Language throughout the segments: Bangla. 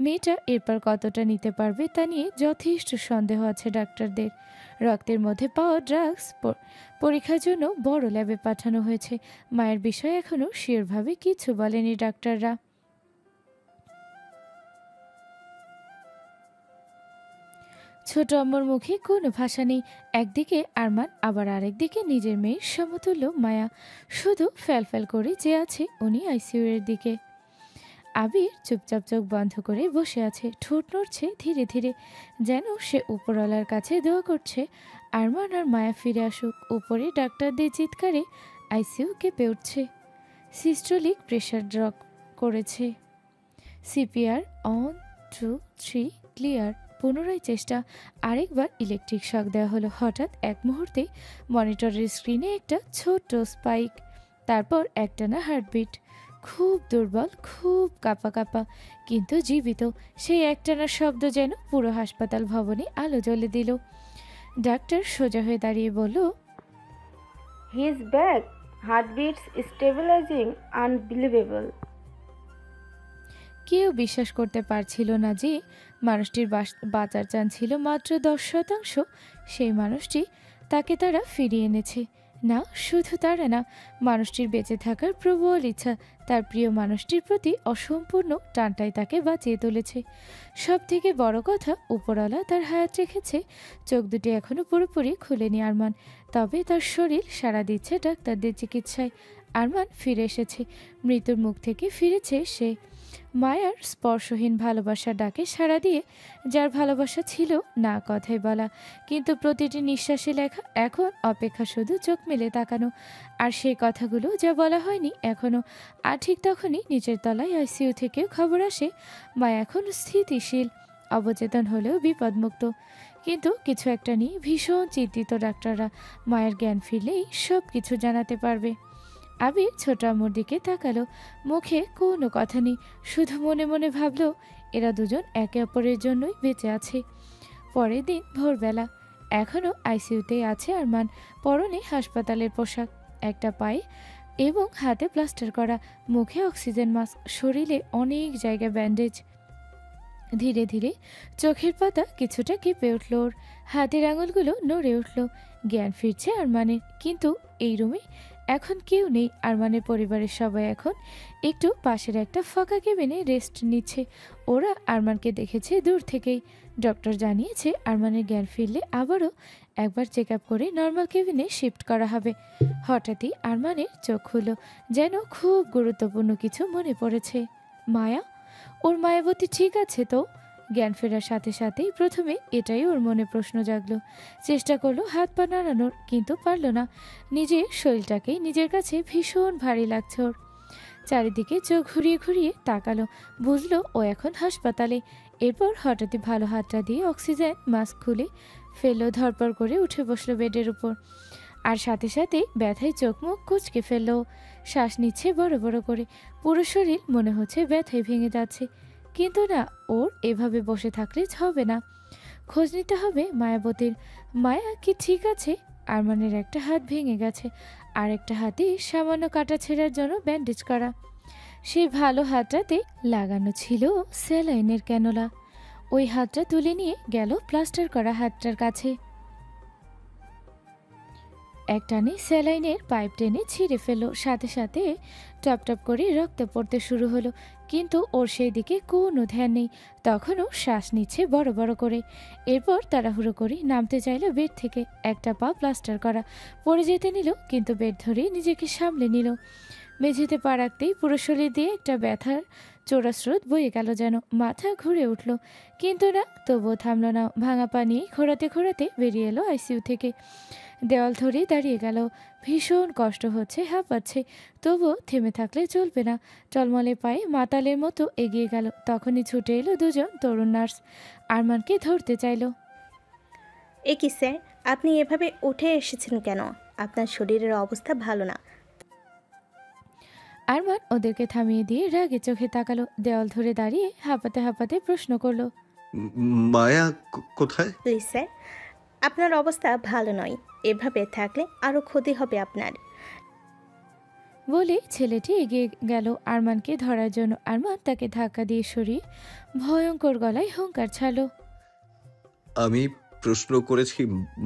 মেয়েটা এরপর কতটা নিতে পারবে তা নিয়ে যথেষ্ট সন্দেহ আছে ডাক্তারদের। রক্তের মধ্যে পাওয়া ড্রাগস পরীক্ষার জন্য বড় ল্যাবে পাঠানো হয়েছে। মায়ের বিষয়ে এখনও শিওরভাবে কিছু বলেনি ডাক্তাররা। ছোট আম্মুর মুখে কোনো ভাষা নেই। একদিকে আরমান, আবার আরেকদিকে নিজের মেয়ের সমতুল্য মায়া। শুধু ফ্যালফ্যাল করে যে আছে উনি আইসিইউ এর দিকে। আবির চুপচাপ চোখ বন্ধ করে বসে আছে, ঠোঁট নড়ছে ধীরে ধীরে, যেন সে উপরওয়ালার কাছে দোয়া করছে আরমান আর মায়া ফিরে আসুক। উপরে ডাক্তারদের চিৎকারে আইসিইউ কেঁপে উঠছে। সিস্টোলিক প্রেশার ড্রপ করেছে। CPR on, 2, 3 clear. পুনরায় চেষ্টা। আরেকবার ইলেকট্রিক শক দেওয়া হলো। হঠাৎ এক মুহূর্তে মনিটরের স্ক্রিনে একটা ছোট্ট স্পাইক, তারপর একটানা হার্টবিট। খুব দুর্বল, খুব কাঁপা কাঁপা, কিন্তু জীবিত। সেই একটানা শব্দ যেন পুরো হাসপাতাল ভবনে আলো জ্বলে দিল। ডাক্তার সোজা হয়ে দাঁড়িয়ে বলল, he is back, heartbeats stabilising, unbelievable. কেউ বিশ্বাস করতে পারছিল না যে মানুষটির বাঁচার চান্স ছিল মাত্র 10%। সেই মানুষটি, তাকে তারা ফিরিয়ে এনেছে। না, শুধু তারা না, মানুষটির বেঁচে থাকার প্রবল ইচ্ছা, তার প্রিয় মানুষটির প্রতি অসম্পূর্ণ টানটাই তাকে বাঁচিয়ে তুলেছে। সব থেকে বড় কথা, উপরওয়ালা তার হায়াত রেখেছে। চোখ দুটি এখনো পুরোপুরি খুলেনি আরমান, তবে তার শরীর সাড়া দিচ্ছে ডাক্তারদের চিকিৎসায়। আরমান ফিরে এসেছে, মৃত্যুর মুখ থেকে ফিরেছে সে। মায়ার স্পর্শহীন ভালোবাসার ডাকে সাড়া দিয়ে, যার ভালোবাসা ছিল না কথায় বলা, কিন্তু প্রতিটি নিঃশ্বাসে লেখা। এখন অপেক্ষা শুধু চোখ মেলে তাকানো, আর সেই কথাগুলো যা বলা হয়নি এখনো। আর ঠিক তখনই নিচের তলায় আইসিইউ থেকেও খবর আসে মায়া এখন স্থিতিশীল, অবচেতন হলেও বিপদমুক্ত। কিন্তু কিছু একটা নিয়ে ভীষণ চিন্তিত ডাক্তাররা। মায়ের জ্ঞান ফিরলেই সব কিছু জানাতে পারবে। আবির ছোট আম্মুর দিকে তাকালো, মুখে কোনো কথা নেই, শুধু মনে মনে ভাবলো এরা দুজন একে অপরের জন্যই বেঁচে আছে। পরের দিন ভোরবেলা, এখনও আইসিইউতেই আছে আরমান। পরনে হাসপাতালের পোশাক, একটা পায়ে এবং হাতে প্লাস্টার করা, মুখে অক্সিজেন মাস্ক, শরীরে অনেক জায়গায় ব্যান্ডেজ। ধীরে ধীরে চোখের পাতা কিছুটা কেঁপে উঠল, ওর হাতের আঙুলগুলো নড়ে উঠল। জ্ঞান ফিরছে আরমানের, কিন্তু এই রুমে এখন কেউ নেই। আরমানের পরিবারের সবাই এখন একটু পাশের একটা ফাঁকা কেবিনে রেস্ট নিচ্ছে। ওরা আরমানকে দেখেছে দূর থেকেই। ডক্টর জানিয়েছে আরমানের জ্ঞান ফিরলে আবারও একবার চেক আপ করে নর্মাল কেবিনে শিফট করা হবে। হঠাৎই আরমানের চোখ খুলল, যেন খুব গুরুত্বপূর্ণ কিছু মনে পড়েছে। মায়া, ওর মায়াবতী ঠিক আছে তো? জ্ঞান ফেরার সাথে সাথেই প্রথমে এটাই ওর মনে প্রশ্ন জাগলো। চেষ্টা করলো হাত পা নাড়ানোর, কিন্তু পারল না। নিজের শরীরটাকেই নিজের কাছে ভীষণ ভারী লাগছে ওর। চারিদিকে চোখ ঘুরিয়ে ঘুরিয়ে তাকালো, বুঝলো ও এখন হাসপাতালে। এরপর হঠাৎই ভালো হাতটা দিয়ে অক্সিজেন মাস্ক খুলে ফেললো, ধরপড় করে উঠে বসলো বেডের উপর। আর সাথে সাথেই ব্যথায় চোখ মুখ কুঁচকে ফেললো। শ্বাস নিচ্ছে বড় বড় করে, পুরো শরীর মনে হচ্ছে ব্যথায় ভেঙে যাচ্ছে। কিন্তু না, ওর এভাবে বসে থাকলে হবে না, খোঁজ নিতে হবে মায়াবতীর। মায়া কি ঠিক আছে? আরমানের একটা হাত ভেঙে গেছে, আর একটা হাতে সামান্য কাটা ছেঁড়ার জন্য ব্যান্ডেজ করা। সেই ভালো হাতটাতে লাগানো ছিল স্যালাইনের ক্যানোলা। ওই হাতটা তুলে নিয়ে গেল প্লাস্টার করা হাতটার কাছে। এক টানে স্যালাইনের পাইপ টেনে ছিঁড়ে ফেললো, সাথে সাথে টপ টপ করে রক্ত পড়তে শুরু হলো। কিন্তু ওর সেই দিকে কোনো ধ্যান নেই, তখনও শ্বাস নিচ্ছে বড় বড় করে। এরপর তাড়াহুড়ো করে নামতে চাইলো বেড থেকে, একটা পা প্লাস্টার করা, পড়ে যেতে নিল, কিন্তু বেড ধরে নিজেকে সামলে নিল। মেঝেতে পা রাখতেই পুরো শরীর দিয়ে একটা ব্যথার চোরা স্রোত বয়ে গেল, যেন মাথা ঘুরে উঠল। কিন্তু না, তবুও থামলো না। ভাঙা পা নিয়ে ঘোরাতে ঘোরাতে বেরিয়ে এলো আইসিইউ থেকে। দেওয়াল ধরেই দাঁড়িয়ে গেল। ভীষণ কষ্ট হচ্ছে, হাঁপাচ্ছে, তবুও থেমে থাকলে চলবে না। টলমলে পায়ে মাতালের মতো এগিয়ে গেল। তখনই ছুটে এলো দুজন তরুণ নার্স, আরমানকে ধরতে চাইল। এ কি স্যার, আপনি এভাবে উঠে এসেছেন কেন? আপনার শরীরের অবস্থা ভালো না। আরমান ওদেরকে থামিয়ে দিয়ে রাগে চোখে তাকালো। দেওয়াল ধরে দাঁড়িয়ে হাঁপাতে হাঁপাতে প্রশ্ন করলো, মায়া কোথায়? প্লিজ স্যার, আপনার অবস্থা ভালো নয়। এভাবে থাকলে আরও ক্ষতি হবে আপনার। বলে ছেলেটি এগিয়ে গেল আরমানকে ধরার জন্য। আরমান তাকে ধাক্কা দিয়ে সরিয়ে ভয়ঙ্কর গলায় হুঙ্কার ছাড়ল। আমি প্রশ্ন করেছি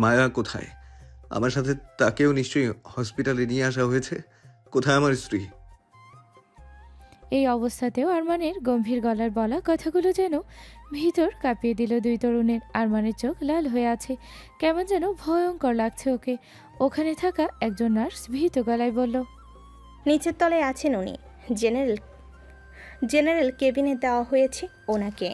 মায়া কোথায়? আমার সাথে তাকেও নিশ্চয়ই হসপিটালে নিয়ে আসা হয়েছে। কোথায় আমার স্ত্রী? এই অবস্থাতেও আরমানের গম্ভীর গলার বলা কথাগুলো যেন ভিতর কাঁপিয়ে দিল দুই তরুণের। আরমানের চোখ লাল হয়ে আছে, কেমন যেন ভয়ঙ্কর লাগছে ওকে। ওখানে থাকা একজন নার্স ভীত গলায় বলল, নিচের তলায় আছেন উনি। জেনারেল জেনারেল কেবিনে দেওয়া হয়েছে ওনাকে।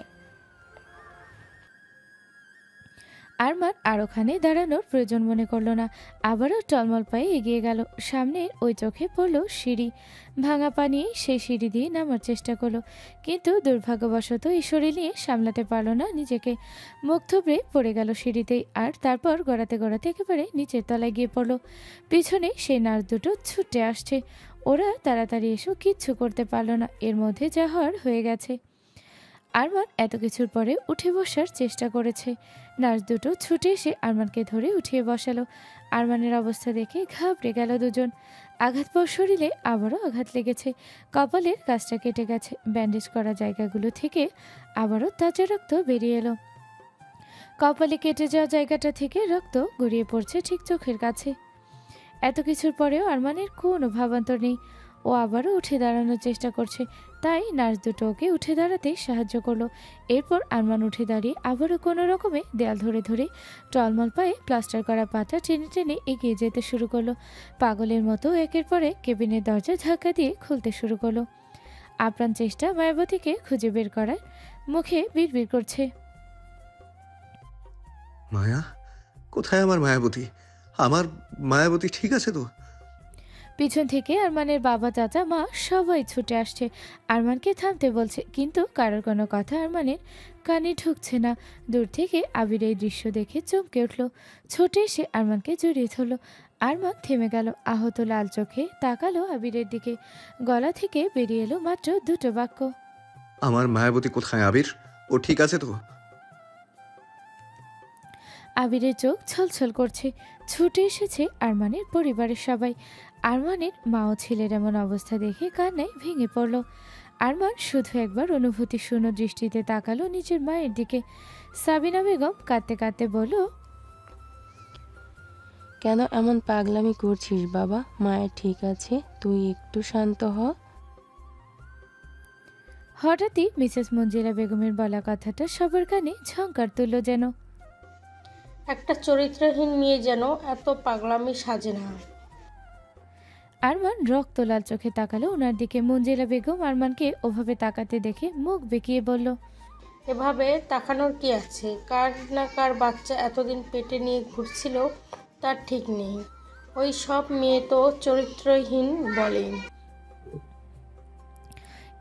আরমান আর ওখানে দাঁড়ানোর প্রয়োজন মনে করলো না। আবারও টলমল পায়ে এগিয়ে গেল। সামনে ওই চোখে পড়লো সিঁড়ি। ভাঙা পা নিয়ে সেই সিঁড়ি দিয়ে নামার চেষ্টা করলো, কিন্তু দুর্ভাগ্যবশত এই শরীর নিয়ে সামলাতে পারলো না নিজেকে। মুখ থুবড়ে পড়ে গেল সিঁড়িতেই, আর তারপর গড়াতে গড়াতে একেবারে নিচের তলায় গিয়ে পড়লো। পিছনে সেই নার্স দুটো ছুটে আসছে। ওরা তাড়াতাড়ি এসেও কিচ্ছু করতে পারলো না। এর মধ্যে যা হওয়ার হয়ে গেছে। আরমান এত কিছুর পরে উঠে বসার চেষ্টা করেছে। নার্স দুটো ছুটে এসে আরমানকে ধরে উঠিয়ে বসালো। আরমানের অবস্থা দেখে ঘাবড়ে গেল দুজন। আঘাতপর শরীরে আবারও আঘাত লেগেছে। কপালের কাজটা কেটে গেছে। ব্যান্ডেজ করা জায়গাগুলো থেকে আবারও তাজা রক্ত বেরিয়ে এলো। কপালে কেটে যাওয়া জায়গাটা থেকে রক্ত গড়িয়ে পড়ছে ঠিক চোখের কাছে। এত কিছুর পরেও আরমানের কোনো ভাবান্তর নেই। ও আবারও উঠে দাঁড়ানোর চেষ্টা করছে, তাই নার্স দুটো ওকে উঠে দাঁড়াতে সাহায্য করলো। এরপর আরমান উঠে দাঁড়িয়ে আবারও কোনো রকমে দেয়াল ধরে ধরে টলমল পায়ে প্লাস্টার করা পাটা টেনে টেনে এগিয়ে যেতে শুরু করলো। পাগলের মতো একের পর এক কেবিনের দরজা ধাক্কা দিয়ে খুলতে শুরু করলো। আপ্রাণ চেষ্টা মায়াবতীকে খুঁজে বের করার, মুখে বিড়বিড় করছে, মায়া কোথায়? আমার মায়াবতী, আমার মায়াবতী ঠিক আছে তো? পিছন থেকে আরমানের বাবা, চাচা, মা সবাই ছুটে আসছে। আরমানকে থামতে বলছে, কিন্তু কারোর কোনো কথা আরমানের কানে ঢুকছে না। দূর থেকে আবির এই দৃশ্য দেখে চমকে উঠল। ছুটে এসে আরমানকে জড়িয়ে ধরল। আরমান থেমে গেল, আহত লাল চোখে তাকালো আবিরের দিকে। গলা থেকে বেরিয়ে এলো মাত্র দুটো বাক্য, আমার মায়াবতী কোথায় আবির? ও ঠিক আছে তো? আবিরের চোখ ছলছল করছে। ছুটে এসেছে আরমানের পরিবারের সবাই। আরমানের মা ও ছেলের এমন অবস্থা দেখে কান্নায় ভেঙে পড়ল। আরমান শুধু একবার অনুভূতি শূন্য দৃষ্টিতে তাকালো নিজের মায়ের দিকে। সাবিনা বেগম কাঁদতে কাঁদতে বলল, কেন এমন পাগলামি করছিস বাবা? মায়ের ঠিক আছে, তুই একটু শান্ত হ। হঠাৎই মিসেস মঞ্জিলা বেগমের বলা কথাটা সবার কানে ঝংকার তুলল যেন। একটা চরিত্রহীন মেয়ে যেন এত পাগলামি সাজে না। আরমান রক্ত লাল চোখে তাকালো ওনার দিকে। মঞ্জিলা বেগম আরমানকে ওভাবে তাকাতে দেখে মুখ বেঁকিয়ে বলল, এভাবে তাকানোর কি আছে? কার না কার বাচ্চা এতদিন পেটে নিয়ে ঘুরছিল তার ঠিক নেই। ওই সব মেয়ে তো চরিত্রহীন বলে।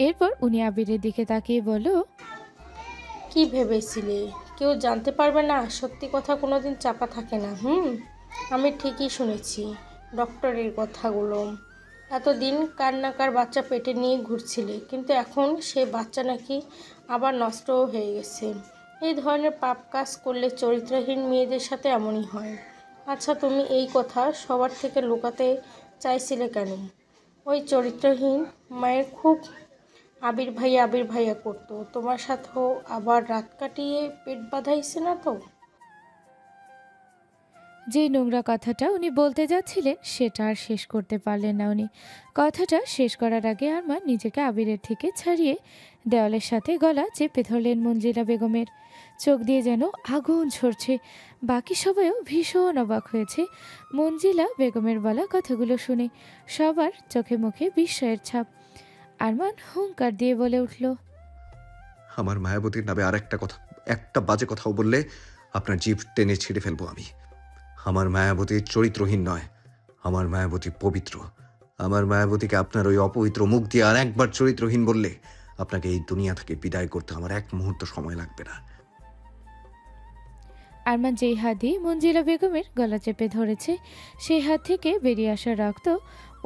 এরপর উনি আবিরের দিকে তাকিয়ে বলল, কি ভেবেছিলে কেউ জানতে পারবে না? সত্যি কথা কোনোদিন চাপা থাকে না। আমি ঠিকই শুনেছি ডক্টরের কথাগুলো। এতদিন কার না কার বাচ্চা পেটে নিয়ে ঘুরছিলে, কিন্তু এখন সেই বাচ্চা নাকি আবার নষ্টও হয়ে গেছে। এই ধরনের পাপ কাজ করলে চরিত্রহীন মেয়েদের সাথে এমনই হয়। আচ্ছা, তুমি এই কথা সবার থেকে লুকাতে চাইছিলে কেন? ওই চরিত্রহীন মায়ের খুব আবির ভাইয়া করতো। তোমার সাথেও আবার রাত কাটিয়ে পেট বাঁধাইছে না তো? যে নোংরা কথাটা উনি বলতে যাচ্ছিলেন সেটা আর শেষ করতে পারলেন না উনি। কথাটা শেষ করার আগে আরমান নিজেকে আবিরের থেকে ছাড়িয়ে দেওয়ালের সাথে গলা চেপে ধরলেন মঞ্জিলা বেগমের। চোখ দিয়ে যেন আগুন ঝরছে। বাকি সবাইও ভীষণ অবাক হয়েছে মঞ্জিলা বেগমের বলা কথাগুলো শুনে। সবার চোখে মুখে বিস্ময়ের ছাপ। আরমান হুঙ্কার দিয়ে বলে উঠল, আমার মায়াবতীর নামে আর একটা বাজে কথাও বললে আপনার জিভ টেনে ছিঁড়ে ফেলবো আমি। আমার মায়াবতী চরিত্রহীন নয়, আমার মায়াবতী পবিত্র। আমার মায়াবতীকে আপনার ওই অপবিত্র মুখ দিয়ে আর একবার চরিত্রহীন বললে আপনাকে এই দুনিয়া থেকে বিদায় করতে আমার এক মুহূর্ত সময় লাগবে না। আরমান যেই হাত দিয়ে মঞ্জিলা বেগমের গলা চেপে ধরেছে সেই হাত থেকে বেরিয়ে আসা রক্ত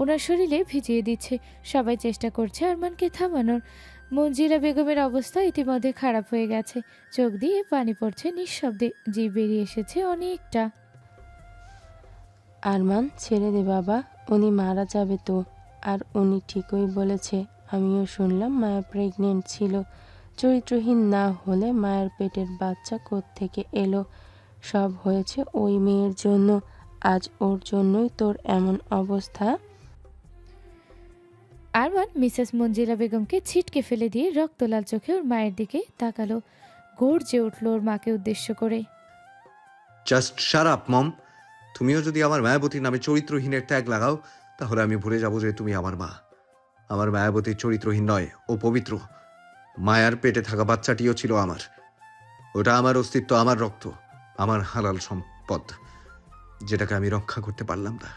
ওনার শরীরে ভিজিয়ে দিচ্ছে। সবাই চেষ্টা করছে আরমানকে থামানোর। মঞ্জিলা বেগমের অবস্থা ইতিমধ্যে খারাপ হয়ে গেছে। চোখ দিয়ে পানি পড়ছে নিঃশব্দে, জিভ বেরিয়ে এসেছে অনেকটা। আরমান ছেড়ে দে বাবা, উনি মারা যাবে তো। আর উনি ঠিকই বলেছে। আমিও শুনলাম মায়া প্রেগনেন্ট ছিল। চরিত্রহীন না হলে মায়ের পেটের বাচ্চা কোত্থেকে এলো? সব হয়েছে ওই মেয়ের জন্য। আজ ওর জন্যই তোর এমন অবস্থা। আরমান মিসেস মঞ্জিলা বেগমকে ছিটকে ফেলে দিয়ে রক্তলাল চোখে ওর মায়ের দিকে তাকালো। গর্জে উঠল ওর মাকে উদ্দেশ্য করে। জাস্ট শাট আপ মম। তুমিও যদি আমার মায়াবতীর নামে চরিত্রহীনের ট্যাগ লাগাও, তাহলে আমি ভুলে যাব যে তুমি আমার মা। আমার মায়াবতী চরিত্রহীন নয়, ও পবিত্র। মায়ার পেটে থাকা বাচ্চাটিও ছিল আমার। ওটা আমার অস্তিত্ব, আমার রক্ত, আমার হালাল সম্পদ, যেটাকে আমি রক্ষা করতে পারলাম না।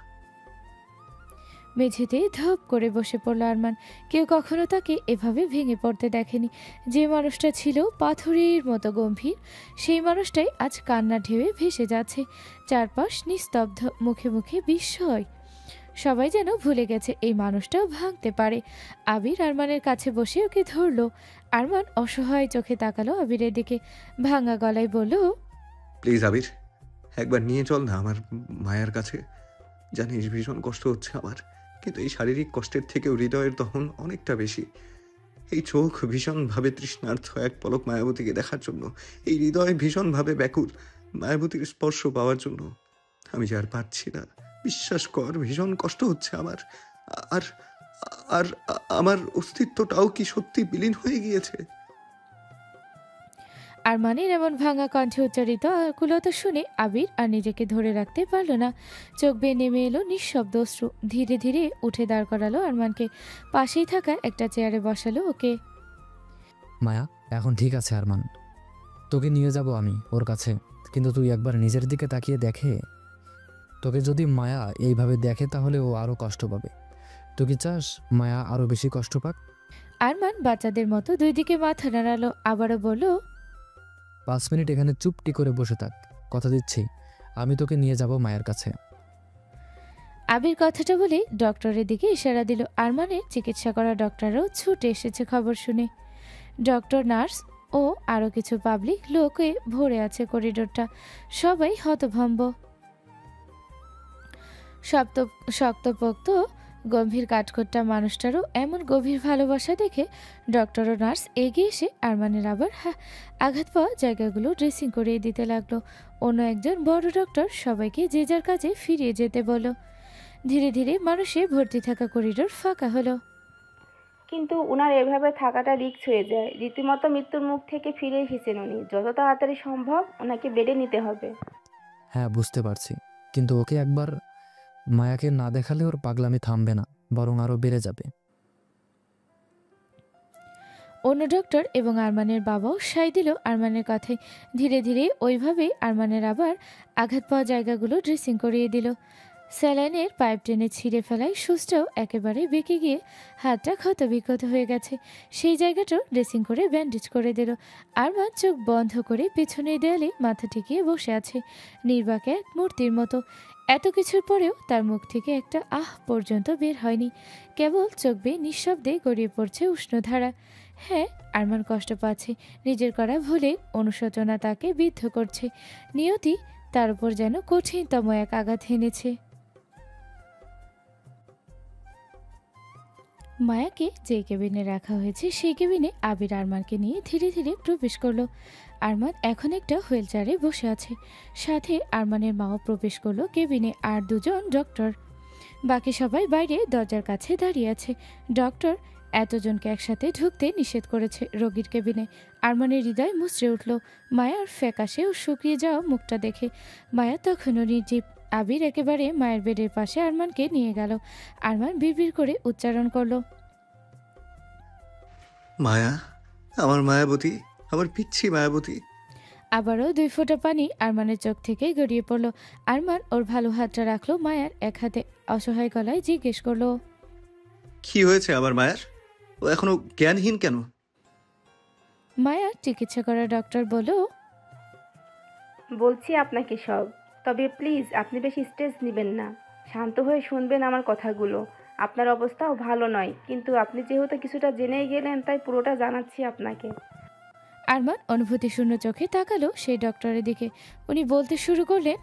মেঝেতে ধপ করে বসে পড়ল আরমান। কেউ কখনো তাকে এভাবে ভেঙে পড়তে দেখেনি। যে মানুষটা ছিল পাথরের মতো গম্ভীর, সেই মানুষটাই আজ কান্না ঢেউয়ে ভেসে যাচ্ছে। চারপাশ নিস্তব্ধ, মুখে মুখে বিস্ময়। সবাই যেন ভুলে গেছে এই মানুষটাও ভাঙতে পারে। আবির আরমানের কাছে বসে ওকে ধরলো। আরমান অসহায় চোখে তাকালো আবিরের দিকে, ভাঙা গলায় বলল, প্লিজ আবির, একবার নিয়ে চল না আমার মায়ের কাছে। জানিস ভীষণ কষ্ট হচ্ছে আমার, কিন্তু এই শারীরিক কষ্টের থেকেও হৃদয়ের দহন অনেকটা বেশি। এই চোখ ভীষণভাবে তৃষ্ণার্থ এক পলক মায়াবতীকে দেখার জন্য। এই হৃদয় ভীষণভাবে ব্যাকুল মায়াবতীর স্পর্শ পাওয়ার জন্য। আমি যে আর পারছি না, বিশ্বাস কর, ভীষণ কষ্ট হচ্ছে আমার। আর আর আমার অস্তিত্বটাও কি সত্যি বিলীন হয়ে গিয়েছে? আরমানের এমন ভাঙা কণ্ঠে উচ্চারিত আকুলতা শুনে আবির আর নিজেকে ধরে রাখতে পারল না। চোখ বেয়ে নেমে এলো নিঃশব্দ অশ্রু। ধীরে ধীরে উঠে দাঁড় করালো আরমানকে। পাশেই থাকা একটা চেয়ারে বসালো ওকে। মায়া, এখন ঠিক আছে আরমান, তোকে নিয়ে যাব আমি ওর কাছে। কিন্তু তুই একবার নিজের দিকে তাকিয়ে দেখে। তোকে যদি মায়া এইভাবে দেখে তাহলে ও আরও কষ্ট পাবে। তুই কি চাস মায়া আরও বেশি কষ্ট পাক? আরমান বাচ্চাদের মতো দুই দিকে মাথা নাড়ালো, আবারও বলল, 5 মিনিট এখানে চুপটি করে বসে থাক, কথা দিচ্ছি আমি তোকে নিয়ে যাব মায়ের কাছে। আবির কথাটা বলে ডক্টরের দিকে ইশারা দিল। আরমানের চিকিৎসা করা ডক্টরও ছুটে এসেছে খবর শুনে। ডক্টর, নার্স ও আরও কিছু পাবলিক লোকে ভরে আছে করিডোরটা। সবাই হতভম্ব। শক্তপোক্ত গম্ভীর কাঠখোট্টা মানুষটারও এমন গভীর ভালোবাসা দেখে ডক্টর ও নার্স এগিয়ে এসে আরমানের আবার আঘাত পাওয়া জায়গাগুলো ড্রেসিং করিয়ে দিতে লাগলো। অন্য একজন বড় ডক্টর সবাইকে যে যার কাজে ফিরিয়ে যেতে বলল। ধীরে ধীরে মানুষে ভর্তি থাকা করিডোর ফাঁকা হলো। কিন্তু উনার এভাবে থাকাটা রিস্ক হয়ে যায়। রীতিমতো মৃত্যুর মুখ থেকে ফিরে এসেছেন উনি। যত তাড়াতাড়ি সম্ভব ওনাকে বেডে নিতে হবে। হ্যাঁ বুঝতে পারছি, কিন্তু ওকে একবার মায়াকে না দেখালে ওর পাগলামি থামবে না, বরং আরও বেড়ে যাবে। অন্য ডক্টর এবং আরমানের বাবাও সায় দিল আরমানের কথায়। ধীরে ধীরে ওইভাবেই আরমানের আবার আঘাত পাওয়া জায়গাগুলো ড্রেসিং করিয়ে দিল। স্যালাইনের পাইপ টেনে ছিঁড়ে ফেলায় সুচটাও একেবারে বেঁকে গিয়ে হাতটা ক্ষতবিক্ষত হয়ে গেছে। সেই জায়গাটাও ড্রেসিং করে ব্যান্ডেজ করে দিল। আরমান চোখ বন্ধ করে পেছনের দেয়ালে মাথা ঠেকিয়ে বসে আছে, নির্বাক এক মূর্তির মতো। এত কিছুর পরেও তার মুখ থেকে একটা আহ পর্যন্ত বের হয়নি। কেবল চোখ বেয়ে নিঃশব্দে গড়িয়ে পড়ছে উষ্ণধারা। হ্যাঁ, আরমান কষ্ট পাচ্ছে। নিজের করা ভুলে অনুশোচনা তাকে বিদ্ধ করছে। নিয়তি তার উপর যেন কঠিনতম এক আঘাত হেনেছে। মায়াকে যে কেবিনে রাখা হয়েছে সেই কেবিনে আবির আরমানকে নিয়ে ধীরে ধীরে প্রবেশ করলো। আরমান এখন একটা হুইল চেয়ারে বসে আছে। সাথে আরমানের মাও প্রবেশ করলো কেবিনে, আর দুজন ডক্টর। বাকি সবাই বাইরে দরজার কাছে দাঁড়িয়ে আছে। ডক্টর এতজনকে একসাথে ঢুকতে নিষেধ করেছে রোগীর কেবিনে। আরমানের হৃদয় মুচড়ে উঠল মায়ার ফ্যাকাশে ও শুকিয়ে যাওয়া মুখটা দেখে। মায়া তখনও নির্জীব। আবির একেবারে মায়ের বেডের পাশে আরমানকে নিয়ে গেল। আরমান বিড়বিড় করে উচ্চারণ করলো, মায়া, আমার মায়াবতী, আমার পিচ্ছি মায়াবতী। আবারও 2 ফোঁটা পানি আরমানের চোখ থেকে গড়িয়ে পড়ল। আরমান ওর ভালো হাতটা রাখলো মায়ার এক হাতে। অসহায় গলায় জিজ্ঞেস করলো, কি হয়েছে আমার মায়ের? ও এখনো জ্ঞানহীন কেন? মায়ার চিকিৎসা করা ডক্টর বলল, বলছি আপনাকে সব, তবে প্লিজ আপনি বেশি স্ট্রেস নেবেন না। শান্ত হয়ে শুনবেন আমার কথাগুলো। আপনার অবস্থাও ভালো নয়, কিন্তু আপনি যেহেতু কিছুটা জেনেই গেলেন তাই পুরোটা জানাচ্ছি আপনাকে। আরমান অনুভূতিশূন্য চোখে তাকালো সেই ডক্টরের দিকে। উনি বলতে শুরু করলেন,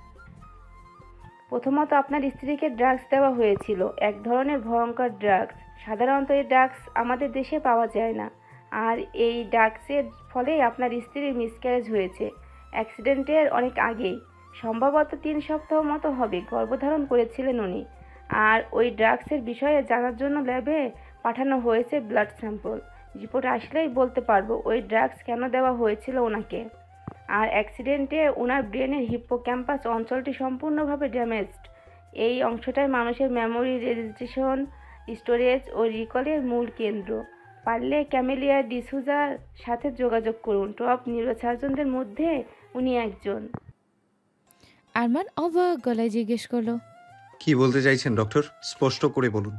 প্রথমত আপনার স্ত্রীকে ড্রাগস দেওয়া হয়েছিল, এক ধরনের ভয়ঙ্কর ড্রাগস। সাধারণত এই ড্রাগস আমাদের দেশে পাওয়া যায় না। আর এই ড্রাগসের ফলেই আপনার স্ত্রীর মিসক্যারেজ হয়েছে অ্যাক্সিডেন্টের অনেক আগেই। সম্ভবত 3 সপ্তাহ মতো হবে গর্ভধারণ করেছিলেন উনি। আর ওই ড্রাগসের বিষয়ে জানার জন্য ল্যাবে পাঠানো হয়েছে ব্লাড স্যাম্পল। রিপোর্ট আসলেই বলতে পারবো ওই ড্রাগস কেন দেওয়া হয়েছিল ওনাকে। আর অ্যাক্সিডেন্টে ওনার ব্রেনের হিপ্পোক্যাম্পাস অঞ্চলটি সম্পূর্ণভাবে ড্যামেজড। এই অংশটাই মানুষের মেমোরি, রেজিস্ট্রেশন, স্টোরেজ ও রিকলের মূল কেন্দ্র। পারলে ক্যামেলিয়া ডিসুজার সাথে যোগাযোগ করুন। টপ নিউরোসার্জনদের মধ্যে উনি একজন। আরমান অবাক গলায় জিজ্ঞেস করলো, কি বলতে চাইছেন ডক্টর? স্পষ্ট করে বলুন।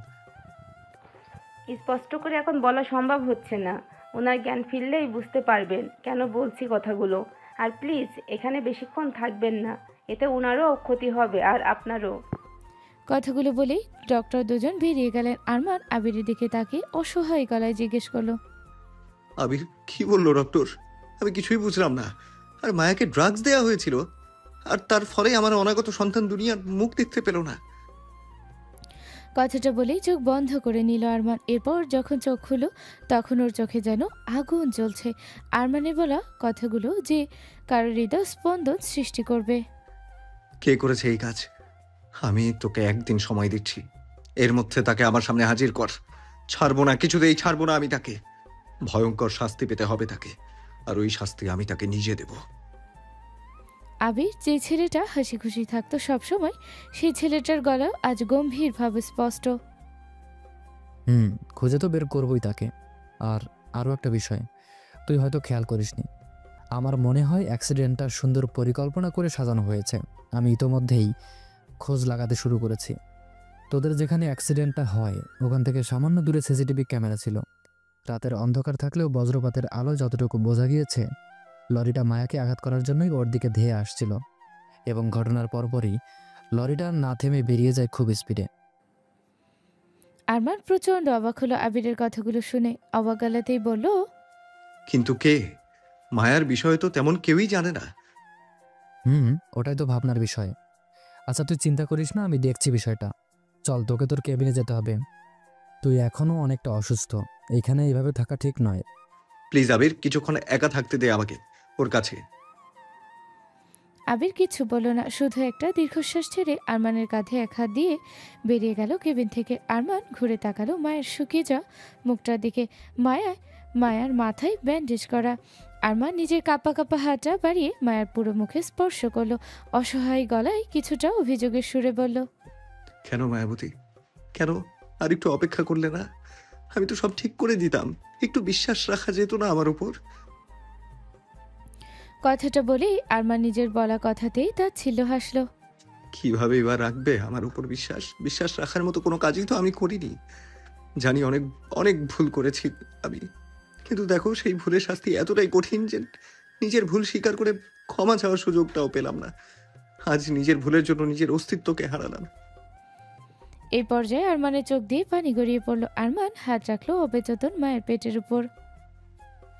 স্পষ্ট করে এখন বলা সম্ভব হচ্ছে না। ওনার জ্ঞান ফিরলেই বুঝতে পারবেন কেন বলছি কথাগুলো। আর প্লিজ এখানে বেশিক্ষণ থাকবেন না, এতে ওনারও ক্ষতি হবে আর আপনারও। কথাগুলো বলেই ডক্টর দুজন বেরিয়ে গেলেন। আরমান আবিরের দিকে তাকিয়ে অসহায় গলায় জিজ্ঞেস করলো, আবির কি বললো ডক্টর? আমি কিছুই বুঝলাম না। আর মায়াকে ড্রাগস দেওয়া হয়েছিল, আর তার ফলে আমার অনাগত সন্তান দুনিয়ার মুখ দেখতে পেল না। কথাটা বলেই চোখ বন্ধ করে নিল আরমান। এরপর যখন চোখ খুলো তখন ওর চোখে যেন আগুন জ্বলছে। আরমানের বলা কথাগুলো যে কারোর হৃদয় স্পন্দন সৃষ্টি করবে। কে করেছে এই কাজ? আমি তোকে একদিন সময় দিচ্ছি, এর মধ্যে তাকে আমার সামনে হাজির কর। ছাড়বো না, কিছুতেই ছাড়বো না আমি তাকে। ভয়ঙ্কর শাস্তি পেতে হবে তাকে, আর ওই শাস্তি আমি তাকে নিজে দেব। আবির যে ছেলেটা হাসি খুশি থাকতো সবসময়, সেই ছেলেটার গলা আজ গম্ভীরভাবে স্পষ্ট। খুঁজে তো বের করবই তাকে। আর আরও একটা বিষয় তুই হয়তো খেয়াল করিসনি, আমার মনে হয় অ্যাক্সিডেন্টটা সুন্দর পরিকল্পনা করে সাজানো হয়েছে। আমি ইতোমধ্যেই খোঁজ লাগাতে শুরু করেছি। তোদের যেখানে অ্যাক্সিডেন্টটা হয় ওখান থেকে সামান্য দূরে সিসিটিভি ক্যামেরা ছিল। রাতের অন্ধকার থাকলেও বজ্রপাতের আলো যতটুকু বোঝা গিয়েছে, লরিটা মায়াকে আঘাত করার জন্যই ওর দিকে ধেয়ে আসছিল, এবং ঘটনার পরপরই লরিটা না থেমে বেরিয়ে যায় খুব স্পিডে। আরমান প্রচণ্ড অবাক হলো আবিরের কথাগুলো শুনে। অবাক গলাতেই বলল, কিন্তু কে? মায়ার বিষয়ে তো তেমন কেউই জানে না। ওটাই তো ভাবনার বিষয়। আচ্ছা তুই চিন্তা করিস না, আমি দেখছি বিষয়টা। চল, তোকে তোর কেবিনে যেতে হবে। তুই এখনো অনেকটা অসুস্থ, এইখানে এইভাবে থাকা ঠিক নয়। প্লিজ আবির, কিছুক্ষণ একা থাকতে দে আমাকে ওর কাছে। আবির কিছু বলল না, শুধু একটা দীর্ঘশ্বাস ছেড়ে আরমানের কাঁধে এক হাত দিয়ে বেরিয়ে গেল কেবিন থেকে। আরমান ঘুরে তাকালো মায়ের শুকিয়ে যাওয়া মুখটার দিকে। মায়ার মাথায় ব্যান্ডেজ করা। আরমান নিজের কাঁপা কাঁপা হাতটা বাড়িয়ে মায়ের পুরো মুখে স্পর্শ করলো। অসহায় গলায় কিছুটা অভিযোগের সুরে বলল, কেন মায়াবতী, কেন আর একটু অপেক্ষা করলে না? আমি তো সব ঠিক করে দিতাম, একটু বিশ্বাস রাখা যেত না আমার উপর? কথাটা বলেই আরমান নিজের বলা কথাতেই তাচ্ছিল্য হাসলো। কিভাবে এবার রাখবে আমার উপর বিশ্বাস? বিশ্বাস রাখার মতো কোনো কাজই তো আমি করিনি। জানি অনেক অনেক ভুল করেছি আমি, কিন্তু দেখো সেই ভুলের শাস্তি এতটাই কঠিন যে নিজের ভুল স্বীকার করে ক্ষমা চাওয়ার সুযোগটাও পেলাম না। আজ নিজের ভুলের জন্য নিজের অস্তিত্বকে হারালাম। এই পর্যায়ে আরমানের চোখ দিয়ে পানি গড়িয়ে পড়লো। আরমান হাত রাখলো অবেচেতন মায়ের পেটের উপর।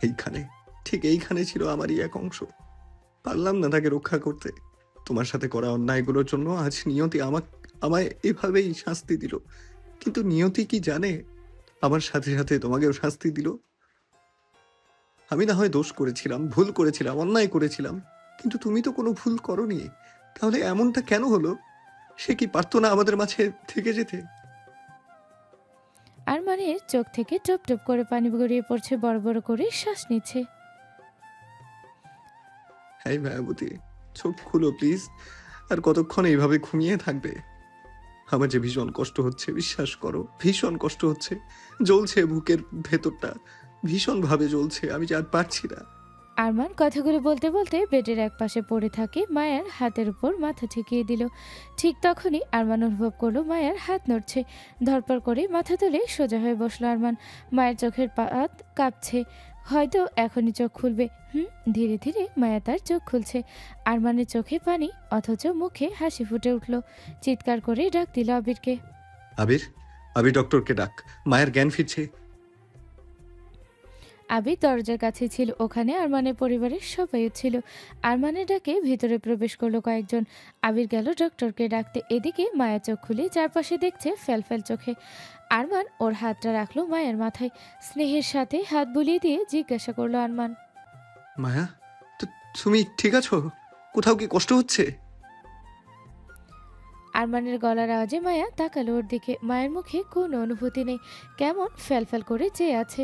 এইখানে, ঠিক এইখানে ছিল আমারই এক অংশ। পারলাম না তাকে রক্ষা করতে। তোমার সাথে করা অন্যায়গুলোর জন্য আজ নিয়তি আমায় এভাবেই শাস্তি দিল। কিন্তু নিয়তি কি জানে আমার সাথে সাথে তোমাকেও শাস্তি দিল? আমি না হয় দোষ করেছিলাম, ভুল করেছিলাম, অন্যায় করেছিলাম, কিন্তু তুমি তো কোনো ভুল করোনি। তাহলে এমনটা কেন হলো? সে কি পারতো না আমাদের মাঝে থেকে যেতে? আরমানের চোখ থেকে টপ টপ করে পানি গড়িয়ে পড়ছে, বড় বড় করে শ্বাস নিচ্ছে। হ্যাঁ মায়াবতী, চোখ খুলো প্লিজ। আর কতক্ষণ এইভাবে ঘুমিয়ে থাকবে? আমার যে ভীষণ কষ্ট হচ্ছে, বিশ্বাস করো, ভীষণ কষ্ট হচ্ছে। জ্বলছে বুকের ভেতরটা, ভীষণভাবে জ্বলছে। আমি যে আর পারছি না। আরমান কথাগুলো বলতে বলতে বেডের এক পাশে পড়ে থাকে, মায়ের হাতের উপর মাথা ঠেকিয়ে দিল। ঠিক তখনই আরমান অনুভব করলো মায়ের হাত নড়ছে। ধরপড় করে মাথা তুলে সোজা হয়ে বসলো আরমান। মায়ের চোখের পাত কাঁপছে, হয়তো এখনই চোখ খুলবে। ধীরে ধীরে মায়া তার চোখ খুলছে। আরমানের চোখে পানি, অথচ মুখে হাসি ফুটে উঠল। চিৎকার করে ডাক দিল আবিরকে। আবির, আবির ডক্টরকে ডাক, মায়ের জ্ঞান ফিরছে। আবির দরজার কাছে ছিল, ওখানে আরমানের পরিবারের সবাইও ছিল। আরমানের ডাকে ভিতরে প্রবেশ করলো কয়েকজন। আবির গেল ডক্টরকে ডাকতে। এদিকে মায়া চোখ খুলে চারপাশে দেখছে ফেলফেল চোখে। আরমান ওর হাতটা রাখলো মায়ের মাথায়, স্নেহের সাথে হাত বুলিয়ে দিয়ে জিজ্ঞাসা করলো আরমান, মায়া, তুমি ঠিক আছো? কোথাও কি কষ্ট হচ্ছে? আরমানের গলার আওয়াজে মায়া তাকালো ওর দিকে। মায়ের মুখে কোনো অনুভূতি নেই, কেমন ফেলফেল করে চেয়ে আছে।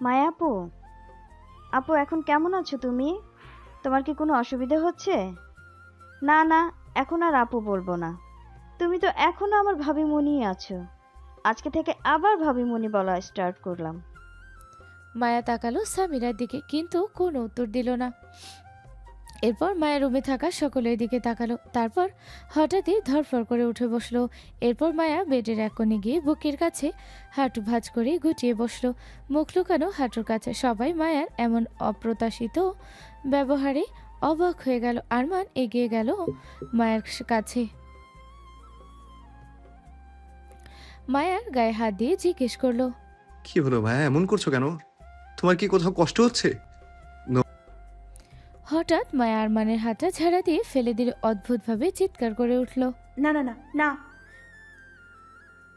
মায়া আপু, আপু এখন কেমন আছো তুমি? তোমার কি কোনো অসুবিধা হচ্ছে? না না, এখন আর আপু বলবো না। তুমি তো এখনো আমার ভাবিমণিই আছো। আজকে থেকে আবার ভাবিমণি বলা স্টার্ট করলাম। মায়া তাকালো সামিরার দিকে, কিন্তু কোনো উত্তর দিল না। এরপর মায়ের রুমে থাকা সকলের দিকে তাকালো, তারপর হঠাৎই ধরফর করে উঠে বসলো। এরপর মায়া বেডের এক কোণে গিয়ে বুকের কাছে হাঁটু ভাঁজ করে গুটিয়ে বসলো, মুখ লুকানো হাঁটুর কাছে। সবাই মায়ার এমন অপ্রত্যাশিত ব্যবহারে অবাক হয়ে গেল। আরমান এগিয়ে গেল মায়ের কাছে, মায়ার গায়ে হাত দিয়ে জিজ্ঞেস করলো, কি হলো মায়া, এমন করছো কেন? তোমার কি কোথাও কষ্ট হচ্ছে? হঠাৎ মায়া আরমানের হাতটা ঝাড়া দিয়ে ফেলে দিল, অদ্ভুতভাবে চিৎকার করে উঠল। না না না না।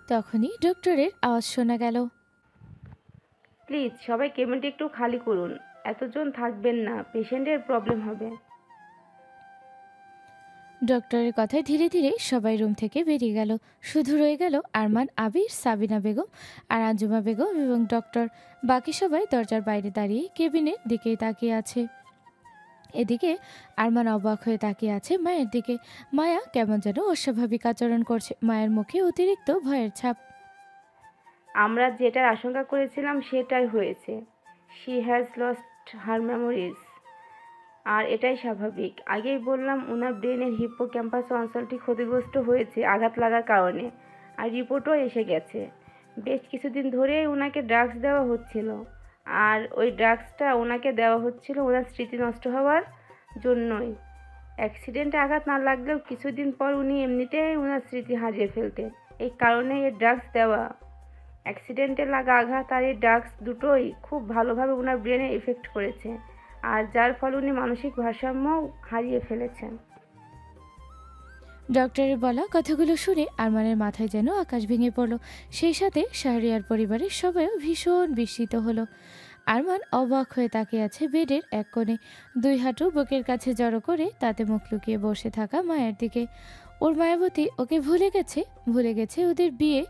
তখনই ডক্টরের আওয়াজ শোনা গেল, প্লিজ সবাই কেবিনটা একটু খালি করুন, এতজন থাকবেন না, পেশেন্টের প্রবলেম হবে। ডক্টরের কথায় ধীরে ধীরে সবাই রুম থেকে বেরিয়ে গেল। শুধু রয়ে গেল আরমান, আবির, সাবিনা বেগম আর আঞ্জুমা বেগম এবং ডক্টর। বাকি সবাই দরজার বাইরে দাঁড়িয়ে কেবিনের দিকেই তাকিয়ে আছে। এদিকে আরমান অবাক হয়ে তাকিয়ে আছে মায়ের দিকে। মায়া কেমন যেন অস্বাভাবিক আচরণ করছে, মায়ের মুখে অতিরিক্ত ভয়ের ছাপ। আমরা যেটার আশঙ্কা করেছিলাম সেটাই হয়েছে। She has lost her memories. আর এটাই স্বাভাবিক। আগেই বললাম ওনার ব্রেনের হিপ্পোক্যাম্পাস অঞ্চলটি ক্ষতিগ্রস্ত হয়েছে আঘাত লাগার কারণে, আর রিপোর্টও এসে গেছে। বেশ কিছুদিন ধরেই ওনাকে ড্রাগস দেওয়া হচ্ছিল, আর ওই ড্রাগসটা ওনাকে দেওয়া হচ্ছিল ওনার স্মৃতি নষ্ট হওয়ার জন্যই। অ্যাক্সিডেন্টে আঘাত না লাগলেও কিছুদিন পর উনি এমনিতেই ওনার স্মৃতি হারিয়ে ফেলতেন, এই কারণে এই ড্রাগস দেওয়া। অ্যাক্সিডেন্টে লাগা আঘাত আর এই ড্রাগস দুটোই খুব ভালোভাবে ওনার ব্রেনে এফেক্ট করেছে, আর যার ফলে উনি মানসিক ভারসাম্যও হারিয়ে ফেলেছেন। ডক্টরের বলা কথাগুলো শুনে আরমানের মাথায় যেন আকাশ ভেঙে পড়ল। সেই সাথে শাহরিয়ার পরিবারের সবাইও ভীষণ বিস্মিত হলো। আরমান অবাক হয়ে তাকিয়ে আছে বেডের এক কোণে, দুই হাঁটু বুকের কাছে জড়ো করে তাতে মুখ লুকিয়ে বসে থাকা মায়ের দিকে। ওর মায়াবতী ওকে ভুলে গেছে ওদের বিয়ে,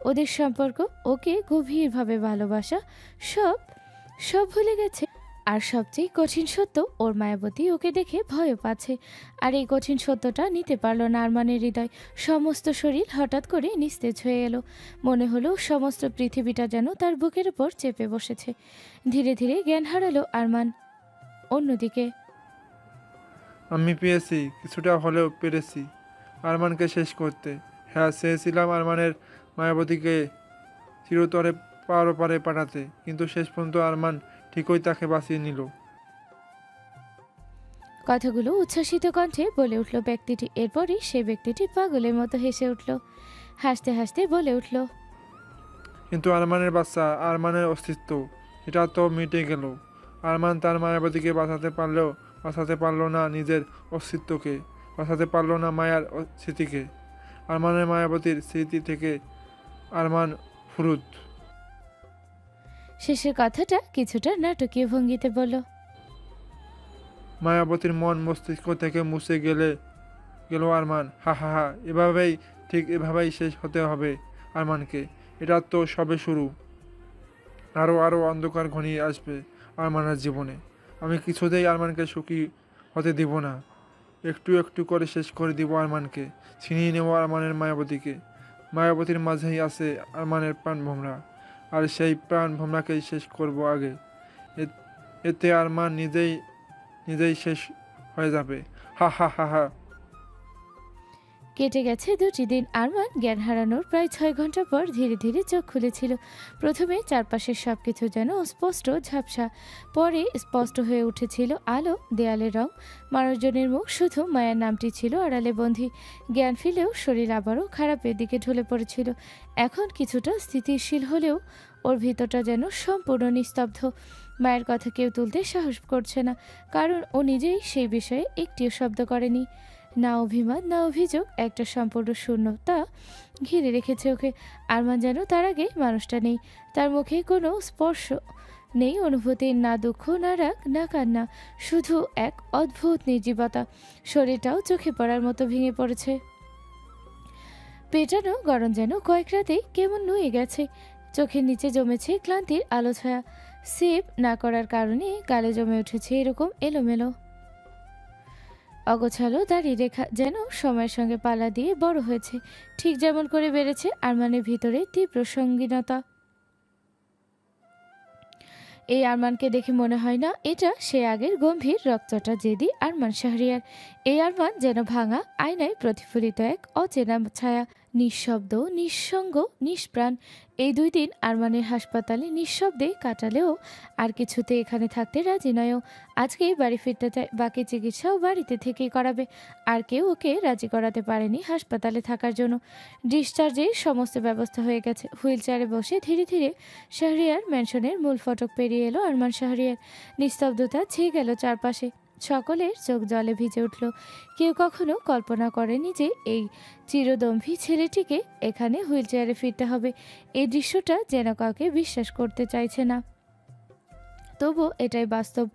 ওদের সম্পর্ক, ওকে গভীরভাবে ভালোবাসা, সব সব ভুলে গেছে। আর সবচেয়ে কঠিন সত্য, ওর মায়াবতী ওকে দেখে ভয়ও পাচ্ছে। আর এই কঠিন সত্যটা নিতে পারল না আরমানের হৃদয়। সমস্ত শরীর হঠাৎ করে নিস্তেজ হয়ে এলো, মনে হলো সমস্ত পৃথিবীটা যেন তার বুকের ওপর চেপে বসেছে। ধীরে ধীরে জ্ঞান হারালো আরমান। অন্যদিকে আমি পেয়েছি, কিছুটা হলেও পেরেছি আরমানকে শেষ করতে। হ্যাঁ, চেয়েছিলাম আরমানের মায়াবতীকে চিরতরে পারে পাঠাতে, কিন্তু শেষ পর্যন্ত আরমান ঠিকই তাকে বাঁচিয়ে নিল। কথাগুলো উচ্ছ্বাসিত কণ্ঠে বলে উঠল ব্যক্তিটি। এরপরই সে ব্যক্তিটি পাগলের মতো হেসে উঠল, হাসতে হাসতে বলে উঠল, কিন্তু আরমানের বাচ্চা, আরমানের অস্তিত্ব, এটা তো মিটে গেল। আরমান তার মায়াবতীকে বাঁচাতে পারলো না নিজের অস্তিত্বকে, বাঁচাতে পারলো না মায়ার স্মৃতিকে। আরমানের মায়াবতীর স্মৃতি থেকে আরমান ফুরুত। শেষের কথাটা কিছুটা নাটকীয় ভঙ্গিতে বলল, মায়াবতীর মন মস্তিষ্ক থেকে মুছে গেল আরমান। হা হা হা, এভাবেই শেষ হতে হবে আরমানকে। এটা তো সবে শুরু, আরও অন্ধকার ঘনিয়ে আসবে আরমানের জীবনে। আমি কিছুতেই আরমানকে সুখী হতে দিব না। একটু একটু করে শেষ করে দিব আরমানকে, ছিনিয়ে নেব আরমানের মায়াবতীকে। মায়াবতীর মাঝেই আছে আরমানের প্রাণ ভোমরা, আর সেই প্রাণ ভোমরাকেই শেষ করব আগে। এতে আরমান নিজেই শেষ হয়ে যাবে। হা হা হা হা। কেটে গেছে 2টি দিন। আরমান জ্ঞান হারানোর প্রায় 6 ঘন্টা পর ধীরে ধীরে চোখ খুলেছিল। প্রথমে চারপাশের সবকিছু যেন অস্পষ্ট ঝাপসা, পরে স্পষ্ট হয়ে উঠেছিল আলো, দেয়ালের রং, মানুষজনের মুখ। শুধু মায়ের নামটি ছিল আড়ালে বন্দী। জ্ঞান ফিরলেও শরীর আবারও খারাপের দিকে ঢলে পড়েছিল। এখন কিছুটা স্থিতিশীল হলেও ওর ভিতরটা যেন সম্পূর্ণ নিস্তব্ধ। মায়ের কথা কেউ তুলতে সাহস করছে না, কারণ ও নিজেই সেই বিষয়ে একটিও শব্দ করেনি। না অভিমান না অভিযোগ, একটা সম্পূর্ণ শূন্যতা ঘিরে রেখেছে ওকে। আরমান যেন তার আগে মানুষটা নেই, তার মুখে কোনো স্পর্শ নেই, অনুভূতি না দুঃখ না রাগ না কান্না, শুধু এক অদ্ভুত নির্জীবতা। শরীরটাও চোখে পড়ার মতো ভেঙে পড়েছে। পেটানো গরম যেন কয়েক রাতেই কেমন নুয়ে গেছে। চোখের নিচে জমেছে ক্লান্তির আলো ছায়া। সেভ না করার কারণে গালে জমে উঠেছে এরকম এলোমেলো অগোছালো দাড়ি রেখা, যেন সময়ের সঙ্গে পাল্লা দিয়ে বড় হয়েছে। ঠিক যেমন করে বেড়েছে আরমানের ভিতরে তীব্র সঙ্গীনতা। এই আরমানকে দেখে মনে হয় না এটা সে আগের গম্ভীর রক্তটা জেদি আরমান শাহরিয়ার। এই আরমান যেন ভাঙা আয়নায় প্রতিফলিত এক অচেনা ছায়া, নিঃশব্দ, নিঃসঙ্গ, নিষ্প্রাণ। এই 2 দিন আরমানের হাসপাতালে নিঃশব্দে কাটালেও আর কিছুতে এখানে থাকতে রাজি নয়। আজকেই বাড়ি ফিরতে চায়, বাকি চিকিৎসাও বাড়িতে থেকেই করাবে। আর কেউ ওকে রাজি করাতে পারেনি হাসপাতালে থাকার জন্য। ডিসচার্জের সমস্ত ব্যবস্থা হয়ে গেছে। হুইল চেয়ারে বসে ধীরে ধীরে শাহরিয়ার ম্যানশনের মূল ফটক পেরিয়ে এলো আরমান শাহরিয়ার। নিস্তব্ধতা ছেয়ে গেল চারপাশে। সকলের চোখ জলে ভিজে উঠল। কেউ কখনো কল্পনা করেনি যে এই চিরদম্ভী ছেলেটিকে এখানে হুইল চেয়ারে ফিরতে হবে। এই দৃশ্যটা যেন কাউকে বিশ্বাস করতে চাইছে না, তবু এটাই বাস্তব।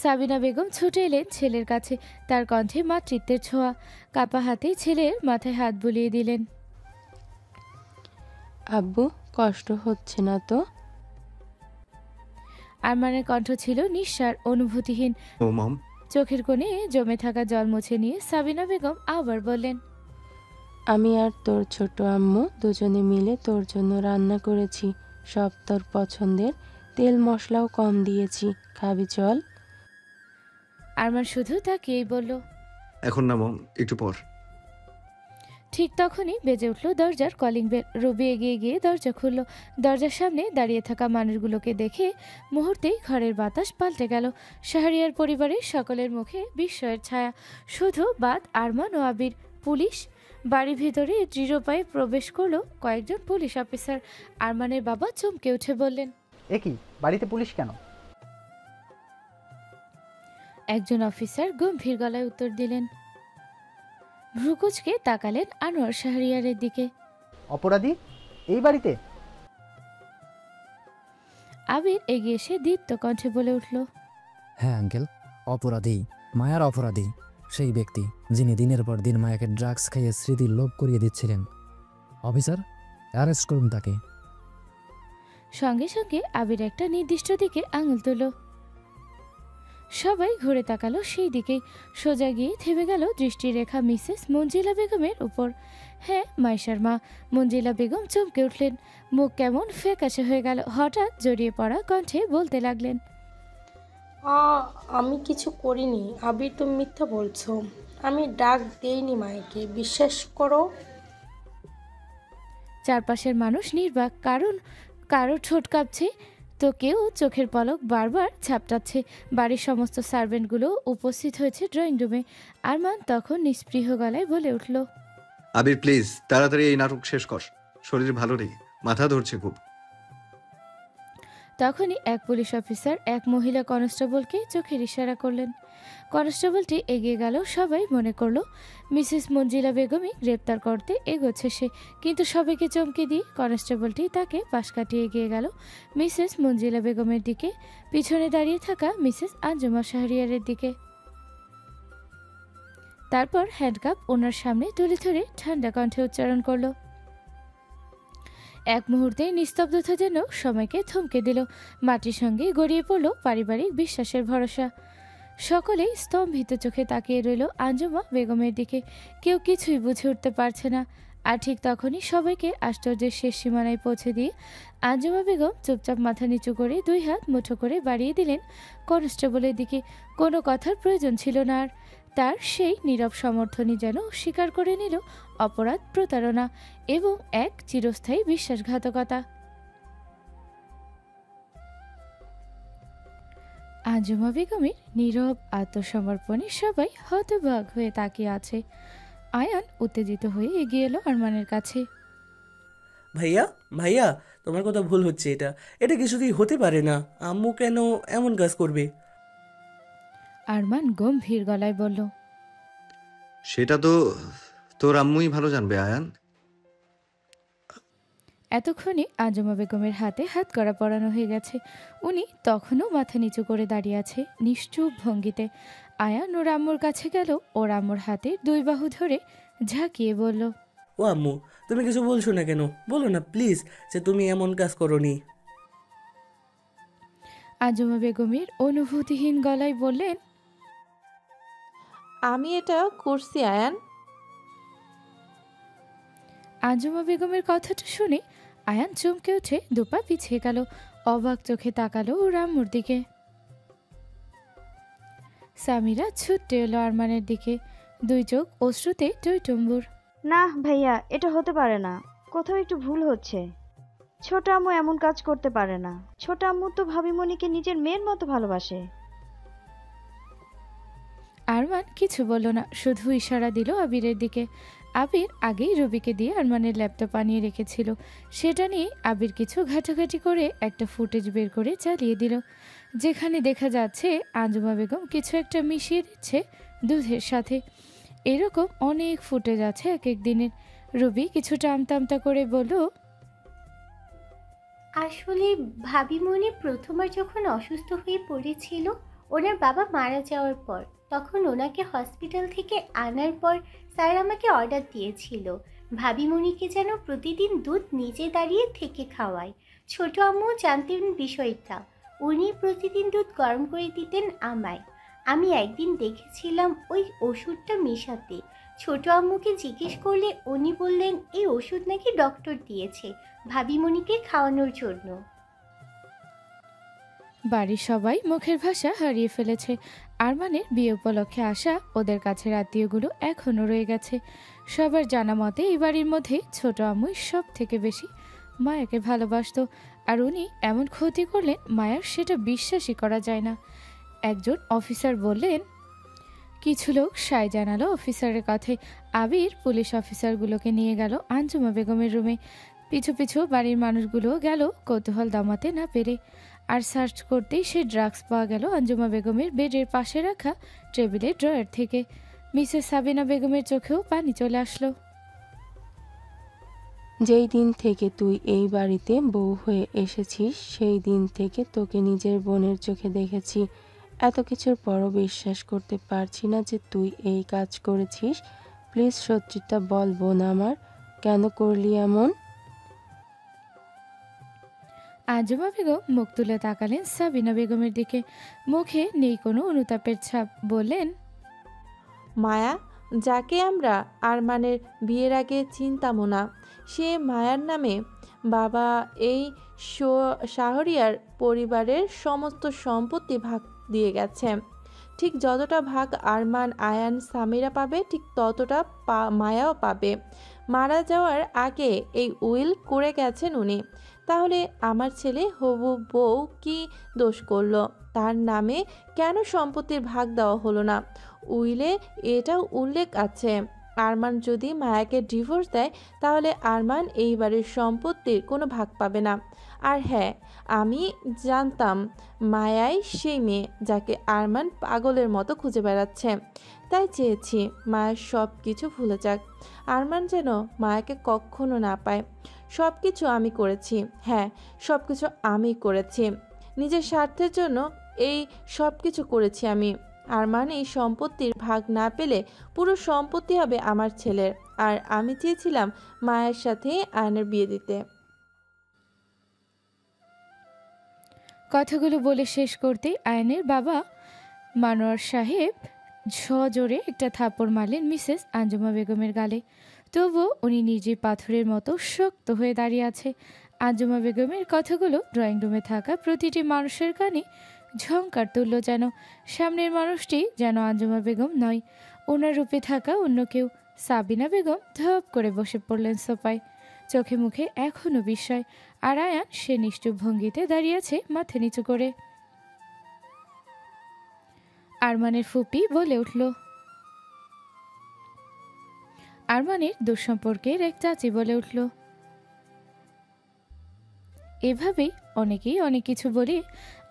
সাবিনা বেগম ছুটে এলেন ছেলের কাছে, তার কণ্ঠে মাতৃত্বের ছোঁয়া। কাপা হাতে ছেলের মাথায় হাত বুলিয়ে দিলেন। আব্বু, কষ্ট হচ্ছে না তো? আরমানের কণ্ঠ ছিল নিঃসার, অনুভূতিহীন। ও মম, চোখের কোণে জমে থাকা জল মুছে নিয়ে সাবিনা বেগম আবার বললেন, আমি আর তোর ছোট আম্মু দুজনে মিলে তোর জন্য রান্না করেছি। সব তোর পছন্দের, তেল মশলাও কম দিয়েছি। খাবি চল? আরমান শুধু তাকেই বলল। এখন না মম, একটু পর। ঠিক তখনই বেজে উঠল দরজার কলিং বেল। রবি এগিয়ে গিয়ে দরজা খুলল। দরজার সামনে দাঁড়িয়ে থাকা মানুষগুলোকে দেখে মুহূর্তেই ঘরের বাতাস পাল্টে গেল। শাহরিয়ার পরিবারের সকলের মুখে বিস্ময়ের ছায়া, শুধু বাদ আরমান ও আবির। পুলিশ বাড়ির ভিতরে দৃঢ় পায়ে প্রবেশ করলো কয়েকজন পুলিশ অফিসার। আরমানের বাবা চমকে উঠে বললেন, এ কি, বাড়িতে পুলিশ কেন? একজন অফিসার গম্ভীর গলায় উত্তর দিলেন। ভ্রুকুচকে তাকালেন আনোয়ার শাহরিয়ারের দিকে। অপরাধী এই বাড়িতে? আবির এগিয়ে এসে দীপ্ত কণ্ঠে বলে উঠল, হ্যাঁ আঙ্কেল, অপরাধী, মায়ার অপরাধী। সেই ব্যক্তি যিনি দিনের পর দিন মায়াকে ড্রাগস খাইয়ে স্মৃতির লোভ করিয়ে দিচ্ছিলেন। অফিসার, অ্যারেস্ট করুন তাকে। সঙ্গে সঙ্গে আবির একটা নির্দিষ্ট দিকে আঙুল তুলল। সবাই ঘুরে তাকালো সেই দিকেই। সোজা গিয়ে থেমে গেল দৃষ্টিরেখা মিসেস মঞ্জিলা বেগমের উপর। হ্যাঁ, মাইশার মা। মঞ্জিলা বেগম চমকে উঠলেন, মুখ কেমন ফ্যাকাশে হয়ে গেল। হঠাৎ জড়িয়ে পড়া কণ্ঠে বলতে লাগলেন, আমি কিছু করিনি আবির, তুমি মিথ্যা বলছো। আমি ডাক দেইনি মায়েকে, বিশ্বাস করো। চারপাশের মানুষ নির্বাক, কারণ কারো ঠোঁট কাঁপছে তো কেউ চোখের পলক বারবার ঝাপটাচ্ছে। বাড়ির সমস্ত সার্ভেন্টগুলো উপস্থিত হয়েছে ড্রয়িং রুমে। আরমান তখন নিস্পৃহ গলায় বলে উঠল, আবির প্লিজ তাড়াতাড়ি এই নাটক শেষ কর, শরীর ভালো নেই, মাথা ধরছে খুব। তখনই এক পুলিশ অফিসার এক মহিলা কনস্টেবলকে চোখের ইশারা করলেন। কনস্টেবলটি এগিয়ে গেল। সবাই মনে করল মিসেস মঞ্জিলা বেগমই গ্রেপ্তার করতে এগোচ্ছে সে, কিন্তু সবাইকে চমকে দিয়ে কনস্টেবলটি তাকে পাশ কাটিয়ে এগিয়ে গেল মিসেস মঞ্জিলা বেগমের দিকে, পিছনে দাঁড়িয়ে থাকা মিসেস আঞ্জুমা শাহরিয়ারের দিকে। তারপর হ্যান্ডকাপ ওনার সামনে তুলে ধরে ঠান্ডা কণ্ঠে উচ্চারণ করল। এক মুহূর্তে নিস্তব্ধতা যেন সময়কে থমকে দিল। মাটির সঙ্গে গড়িয়ে পড়ল পারিবারিক বিশ্বাসের ভরসা। সকলেই স্তম্ভিত চোখে তাকিয়ে রইল আঞ্জুমা বেগমের দিকে। কেউ কিছুই বুঝে উঠতে পারছে না। আর ঠিক তখনই সবাইকে আশ্চর্যের শেষ সীমানায় পৌঁছে দিয়ে আঞ্জুমা বেগম চুপচাপ মাথা নিচু করে 2 হাত মুঠো করে বাড়িয়ে দিলেন কনস্টেবলের দিকে। কোনো কথার প্রয়োজন ছিল না আর। তার সেই নীরব সমর্থনই যেন স্বীকার করে নিল অপরাধ, প্রতারণা এবং এক চিরস্থায়ী বিশ্বাসঘাতকতা। আঞ্জুমা বেগমের নীরব আত্মসমর্পণে সবাই হতবাক হয়ে তাকিয়ে আছে। আয়ান উত্তেজিত হয়ে এগিয়ে এলো আরমানের কাছে। ভাইয়া ভাইয়া, তোমার কথা ভুল হচ্ছে। এটা এটা কিছুতেই হতে পারে না। আম্মু কেন এমন কাজ করবে? আরমান গম্ভীর গলায় বলল। সেটা তো তোর আম্মুই ভালো জানবে আয়ান। এতক্ষণে আঞ্জুমা বেগমের হাতে হাত কড়া পরানো হয়ে গেছে। উনি তখনও মাথা নিচু করে দাঁড়িয়ে আছে নিশ্চুপ ভঙ্গিতে। আয়ান ওর আম্মুর কাছে গেল, ওর আম্মুর হাতে 2 বাহু ধরে ঝাঁকিয়ে বলল। ও আম্মু, তুমি কিছু বলছো না কেন? বলো না প্লিজ যে তুমি এমন কাজ করোনি। আঞ্জুমা বেগমের অনুভূতিহীন গলায় বললেন, আমি এটা করছি আয়ান। আঞ্জুমা বেগমের কথাটা শুনে আয়ান চমকে উঠে 2 পা পিছিয়ে গেল, অবাক চোখে তাকালো ওর আম্মুর দিকে। সামিরা ছুটে এলো আরমানের দিকে, 2 চোখ অশ্রুতে টইটুম্বুর। না ভাইয়া, এটা হতে পারে না, কোথাও একটু ভুল হচ্ছে। ছোট আম্মু এমন কাজ করতে পারে না। ছোট আম্মু তো ভাবিমণিকে নিজের মেয়ের মতো ভালোবাসে। আরমান কিছু বলল না, শুধু ইশারা দিল আবিরের দিকে। আবির আগেই রবিকে দিয়ে আরমানের ল্যাপটপ আনিয়ে রেখেছিল, সেটা নিয়ে আবির কিছু ঘাটাঘাটি করে একটা ফুটেজ বের করে চালিয়ে দিল, যেখানে দেখা যাচ্ছে আঞ্জুমা বেগম কিছু একটা মিশিয়ে দিচ্ছে দুধের সাথে। এরকম অনেক ফুটেজ আছে এক এক দিনের। রবি কিছুটা আমতা আমতা করে বলল, আসলে ভাবিমণি প্রথমবার যখন অসুস্থ হয়ে পড়েছিল ওনার বাবা মারা যাওয়ার পর, তখন ওনাকে হসপিটাল থেকে আনার পর স্যার আমাকে অর্ডার দিয়েছিল ভাবিমণিকে যেন প্রতিদিন দুধ নিজে দাঁড়িয়ে থেকে খাওয়ায়। ছোট আম্মু জানতেন বিষয়টা, উনি প্রতিদিন দুধ গরম করে দিতেন আমায়। আমি একদিন দেখেছিলাম ওই ওষুধটা মেশাতে। ছোট আম্মুকে জিজ্ঞেস করলে উনি বললেন এই ওষুধ নাকি ডক্টর দিয়েছে ভাবিমণিকে খাওয়ানোর জন্য। বাড়ির সবাই মুখের ভাষা হারিয়ে ফেলেছে। আরমানের বিয়ে উপলক্ষে আসা ওদের কাছের আত্মীয়গুলো এখনও রয়ে গেছে। সবার জানা মতে এই বাড়ির মধ্যে ছোট আম্মুই সব থেকে বেশি মায়াকে ভালোবাসতো, আর উনি এমন ক্ষতি করলেন মায়ার সেটা বিশ্বাসই করা যায় না। একজন অফিসার বললেন, কিছু লোক সায় জানালো অফিসারের কথায়। আবির পুলিশ অফিসারগুলোকে নিয়ে গেল আঞ্জুমা বেগমের রুমে। পিছু পিছু বাড়ির মানুষগুলো গেল কৌতূহল দমাতে না পেরে। আর সার্চ করতেই সে ড্রাগস পাওয়া গেল আঞ্জুমা বেগমের বেডের পাশে রাখা টেবিলের ড্রয়ার থেকে। মিসেস সাবিনা বেগমের চোখেও পানি চলে আসলো। যেই দিন থেকে তুই এই বাড়িতে বউ হয়ে এসেছিস সেই দিন থেকে তোকে নিজের বোনের চোখে দেখেছি। এত কিছুর পরও বিশ্বাস করতে পারছি না যে তুই এই কাজ করেছিস। প্লিজ সত্যিটা বল বোন আমার, কেন করলি এমন? আঞ্জুমা বেগম মুখ তুলে তাকালেন সাবিনা বেগমের দিকে, মুখে নেই কোনো অনুতাপের ছাপ। বললেন, মায়া, যাকে আমরা আরমানের বিয়ের আগে চিনতামও না, সে মায়ার নামে বাবা এই শাহরিয়ার পরিবারের সমস্ত সম্পত্তি ভাগ দিয়ে গেছে। ঠিক যতটা ভাগ আরমান, আয়ান, সামিরা পাবে ঠিক ততটা মায়াও পাবে। মারা যাওয়ার আগে এই উইল করে গেছেন উনি। তাহলে আমার ছেলে হবু বউ কি দোষ করলো? তার নামে কেন সম্পত্তির ভাগ দেওয়া হলো না? উইলে এটাও উল্লেখ আছে, আরমান যদি মায়াকে ডিভোর্স দেয় তাহলে আরমান এই বাড়ির সম্পত্তির কোনো ভাগ পাবে না। আর হ্যাঁ, আমি জানতাম মায়াই সেই মেয়ে যাকে আরমান পাগলের মতো খুঁজে বেড়াচ্ছে। তাই চেয়েছি মায়ের সব কিছু ভুলে যাক, আরমান যেন মায়াকে কখনো না পায়। সব কিছু আমি করেছি, হ্যাঁ সব কিছু আমি করেছি, নিজের স্বার্থের জন্য এই সব কিছু করেছি আমি। আরমান এই সম্পত্তির ভাগ না পেলে পুরো সম্পত্তি হবে আমার ছেলের, আর আমি চেয়েছিলাম মায়ের সাথে আয়নের বিয়ে দিতে। কথাগুলো বলে শেষ করতেই আয়নের বাবা মানোয়ার সাহেব সজোরে একটা থাপ্পড় মারলেন মিসেস আঞ্জুমা বেগমের গালে। তবুও উনি নিজে পাথরের মতো শক্ত হয়ে দাঁড়িয়ে আছে। আঞ্জুমা বেগমের কথাগুলো ড্রয়িং রুমে থাকা প্রতিটি মানুষের কানে ঝংকার তুলল, যেন সামনের মানুষটি যেন আঞ্জুমা বেগম নয়, ওনার রূপে থাকা অন্য কেউ। সাবিনা বেগম ধপ করে বসে পড়লেন সোফায়, চোখে মুখে এখনো বিস্ময়। আর আয়ান সে নিষ্ঠুপ ভঙ্গিতে দাঁড়িয়ে আছে মাথা নিচু করে। আরমানের ফুপি বলে উঠল, আরমানের দুঃসম্পর্কের এক চাচি বলে উঠল, এভাবেই অনেকেই অনেক কিছু বলে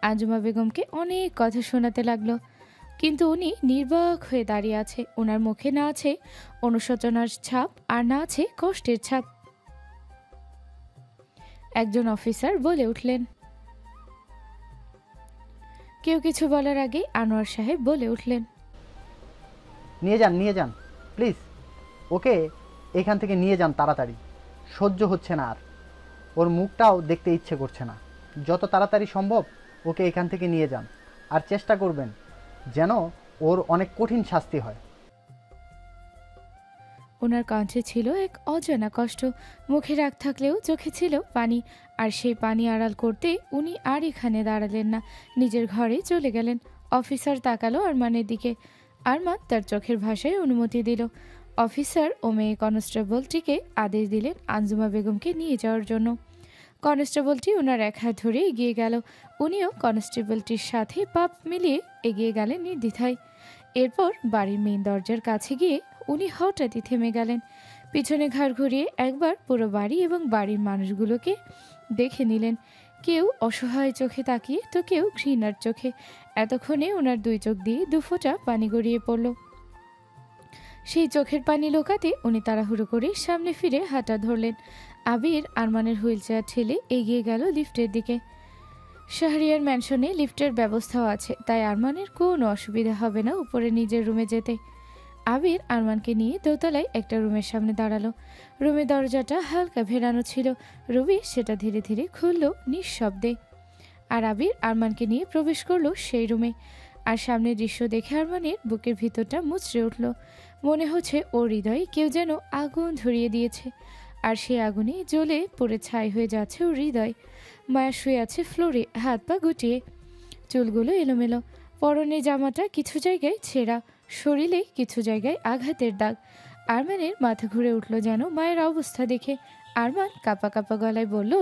আঞ্জুমা বেগমকে অনেক কথা শোনাতে লাগলো, কিন্তু উনি নির্বাক হয়ে দাঁড়িয়ে আছে। ওনার মুখে না আছে অনুশোচনার ছাপ আর না আছে কষ্টের ছাপ। একজন অফিসার বলে উঠলেন। কেউ কিছু বলার আগে আনোয়ার সাহেব বলে উঠলেন, নিয়ে যান প্লিজ, ওকে এখান থেকে নিয়ে যান তাড়াতাড়ি। সহ্য হচ্ছে না আর, ওর মুখটাও দেখতে ইচ্ছে করছে না। যত তাড়াতাড়ি সম্ভব ওকে এখান থেকে নিয়ে যান, আর চেষ্টা করবেন যেন ওর অনেক কঠিন শাস্তি হয়। ওনার কণ্ঠে ছিল এক অজানা কষ্ট, মুখে রাগ থাকলেও চোখে ছিল পানি। আর সেই পানি আড়াল করতে উনি আর এখানে দাঁড়ালেন না, নিজের ঘরে চলে গেলেন। অফিসার তাকালো আরমানের দিকে। আরমান তার চোখের ভাষায় অনুমতি দিল। অফিসার ও মেয়ে কনস্টেবলটিকে আদেশ দিলেন আঞ্জুমা বেগমকে নিয়ে যাওয়ার জন্য। কনস্টেবলটি ওনার এক হাত ধরে এগিয়ে গেল। উনিও কনস্টেবলটির সাথে পাপ মিলিয়ে এগিয়ে গেলেন নির্দ্বিধায়। এরপর বাড়ির মেইন দরজার কাছে গিয়ে উনি হঠাৎই থেমে গেলেন। পিছনে ঘাড় ঘুরিয়ে একবার পুরো বাড়ি এবং বাড়ির মানুষগুলোকে দেখে নিলেন। কেউ অসহায় চোখে তাকিয়ে তো কেউ ঘৃণার চোখে। এতক্ষণে ওনার দুই চোখ দিয়ে দুফোঁটা পানি গড়িয়ে পড়ল। সেই চোখের পানি লোকাতে উনি তাড়াহুড়ো করে সামনে ফিরে হাঁটা ধরলেন। আবির আরমানের হুইল চেয়ার ঠেলে এগিয়ে গেল লিফটের দিকে। শাহরিয়ার ম্যানশনে লিফটের ব্যবস্থাও আছে, তাই আরমানের কোনো অসুবিধা হবে না উপরে নিজের রুমে যেতে। আবির আরমানকে নিয়ে দোতলায় একটা রুমের সামনে দাঁড়ালো। রুমের দরজাটা হালকা ভেরানো ছিল। রবি সেটা ধীরে ধীরে খুলল নিঃশব্দে। আর আবির আরমানকে নিয়ে প্রবেশ করলো সেই রুমে। আর সামনের দৃশ্য দেখে আরমানের বুকের ভিতরটা মুচড়ে উঠল। মনে হচ্ছে ওর হৃদয়ে কেউ যেন আগুন ধরিয়ে দিয়েছে, আর সেই আগুনে জ্বলে পুড়ে ছাই হয়ে যাচ্ছে ওর হৃদয়। মায়া শুয়ে আছে ফ্লোরে, হাত পা গুটিয়ে, চুলগুলো এলোমেলো। পরনে জামাটা কিছু জায়গায় ছেঁড়া, শরীরে কিছু জায়গায় আঘাতের দাগ। আরমানের মাথা ঘুরে উঠল যেন মায়ের অবস্থা দেখে। আরমান কাঁপা কাঁপা গলায় বলল,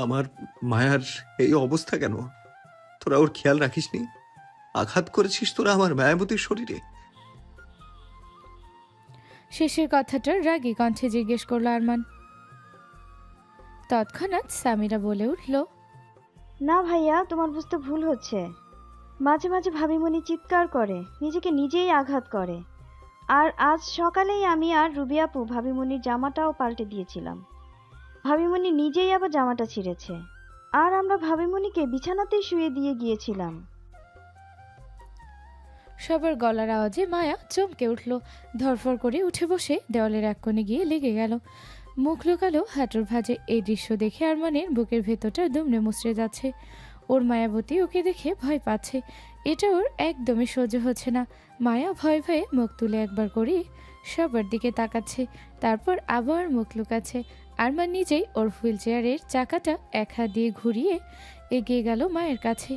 আমার মায়ার এই অবস্থা কেন? তোরা ওর খেয়াল রাখিসনি? আঘাত করেছিস তোরা আমার মায়াবতীর শরীরে? শেষের কথাটা রাগী কণ্ঠে জিজ্ঞেস করল আরমান। তৎক্ষণাৎ সামিরা বলে উঠল, না ভাইয়া, তোমার বুঝতে ভুল হচ্ছে। মাঝে মাঝে ভাবিমণি চিৎকার করে, নিজেকে নিজেই আঘাত করে। আর আজ সকালেই আমি আর রুবি আপু ভাবিমণির জামাটাও পাল্টে দিয়েছিলাম। ভাবিমণি নিজেই আবার জামাটা ছিঁড়েছে, আর আমরা ভাবিমণিকে বিছানাতেই শুয়ে দিয়ে গিয়েছিলাম। সবার গলার আওয়াজে মায়া চমকে উঠল। ধরফর করে উঠে বসে দেওয়ালের এক কোণে গিয়ে লেগে গেল। মুখ লুকালো হাঁটুর ভাঁজে। এই দৃশ্য দেখে আরমানের বুকের ভেতরটা দুমড়ে মুচড়ে যাচ্ছে। ওর মায়াবতী ওকে দেখে ভয় পাচ্ছে। এটা ওর একদমই সহ্য হচ্ছে না। মায়া ভয়ে ভয়ে মুখ তুলে একবার করে সবার দিকে তাকাচ্ছে, তারপর আবার মুখ লুকাচ্ছে। আরমান নিজেই ওর হুইল চেয়ারের চাকাটা এক হাত দিয়ে ঘুরিয়ে এগিয়ে গেল মায়ের কাছে।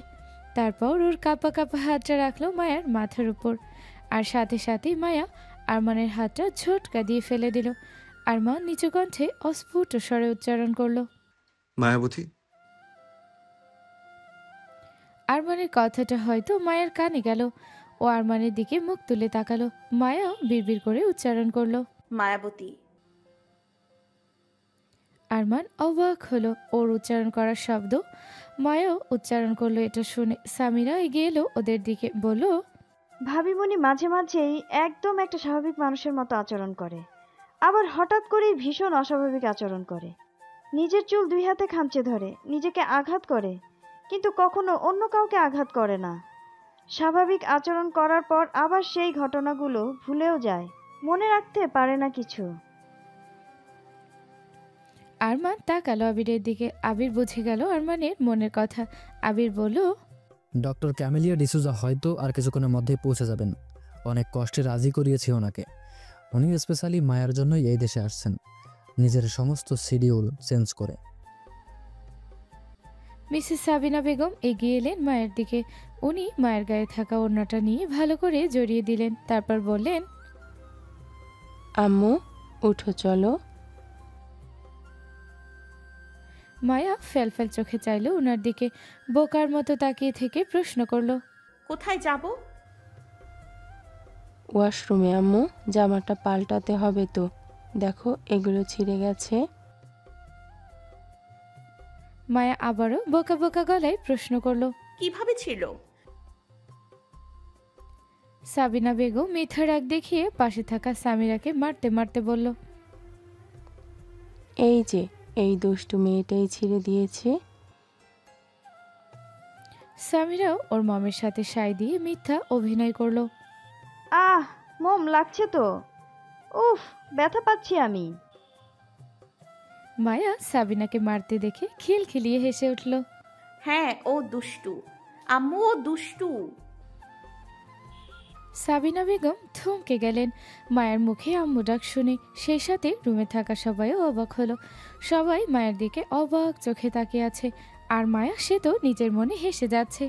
তারপর ওর কাঁপা কাঁপা হাতটা রাখলো মায়ার মাথার উপর, আর সাথে সাথেই মায়া আরমানের হাতটা ঝটকা দিয়ে ফেলে দিল। আরমান নিচু কণ্ঠে অস্ফুট স্বরে উচ্চারণ করলো, মায়াবতী। আরমানের কথাটা হয়তো মায়ের কানে গেল। ও আরমানের দিকে মুখ তুলে তাকালো। মায়া বিড়বিড় করে উচ্চারণ করলো, মায়াবতী। আরমান অবাক হলো ওর উচ্চারণ করার শব্দ। মায়াও উচ্চারণ করলো এটা শুনে। সামিরা এগিয়ে এলো ওদের দিকে, বলল, ভাবিমণি মাঝে মাঝেই একদম একটা স্বাভাবিক মানুষের মতো আচরণ করে, আবার হঠাৎ করেই ভীষণ অস্বাভাবিক আচরণ করে। নিজের চুল দুই হাতে খামচে ধরে, নিজেকে আঘাত করে, কিন্তু কখনো অন্য কাউকে আঘাত করে না। স্বাভাবিক আচরণ করার পর আবার সেই ঘটনাগুলো ভুলেও যায়, মনে রাখতে পারে না কিছু। আরমান তাকালো আবিরের দিকে। আবির বুঝে গেল আরমানের মনের কথা। আবির বলল, ডক্টর ক্যামেলিয়া ডিসুজা হয়তো আর কিছুক্ষণের মধ্যেই পৌঁছে যাবেন। অনেক কষ্টে রাজি করিয়েছি ওনাকে। উনি স্পেশালি মায়ের জন্যই এই দেশে আসছেন, নিজের সমস্ত শিডিউল চেঞ্জ করে। মিসেস সাবিনা বেগম এগিয়ে এলেন মায়ের দিকে। উনি মায়ের গায়ে থাকা ওড়নাটা নিয়ে ভালো করে জড়িয়ে দিলেন, তারপর বললেন, আম্মু উঠো চলো। মায়া ফেলফেল চোখে চাইলো ওনার দিকে। বোকার মতো তাকিয়ে থেকে প্রশ্ন করলো, কোথায় যাব? ওয়াশরুমে আম্মু, জামাটা পাল্টাতে হবে তো, দেখো এগুলো ছিঁড়ে গেছে। মায়া আবারও বোকা বোকা গলায় প্রশ্ন করলো। কিভাবে ছিল? সাবিনা বেগম মিথ্যা রাগ দেখিয়ে পাশে থাকা সামিরাকে মারতে মারতে বলল, এই যে এই দুষ্টু মেয়েটাই ছিঁড়ে দিয়েছে। সামিরাও ওর মমের সাথে সায় দিয়ে মিথ্যা অভিনয় করলো। আহ মোম লাগছে তো, উফ ব্যথা পাচ্ছি আমি। মায়া সাবিনাকে মারতে দেখে খিলখিলিয়ে হেসে উঠল। হ্যাঁ ও দুষ্টু, আম্মু ও দুষ্টু। সাবিনা বেগম থমকে গেলেন মায়ের মুখে আম্মু ডাক শুনে। সেই সাথে রুমে থাকা সবাইও অবাক হলো। সবাই মায়ের দিকে অবাক চোখে তাকিয়ে আছে, আর মায়া সে তো নিজের মনে হেসে যাচ্ছে।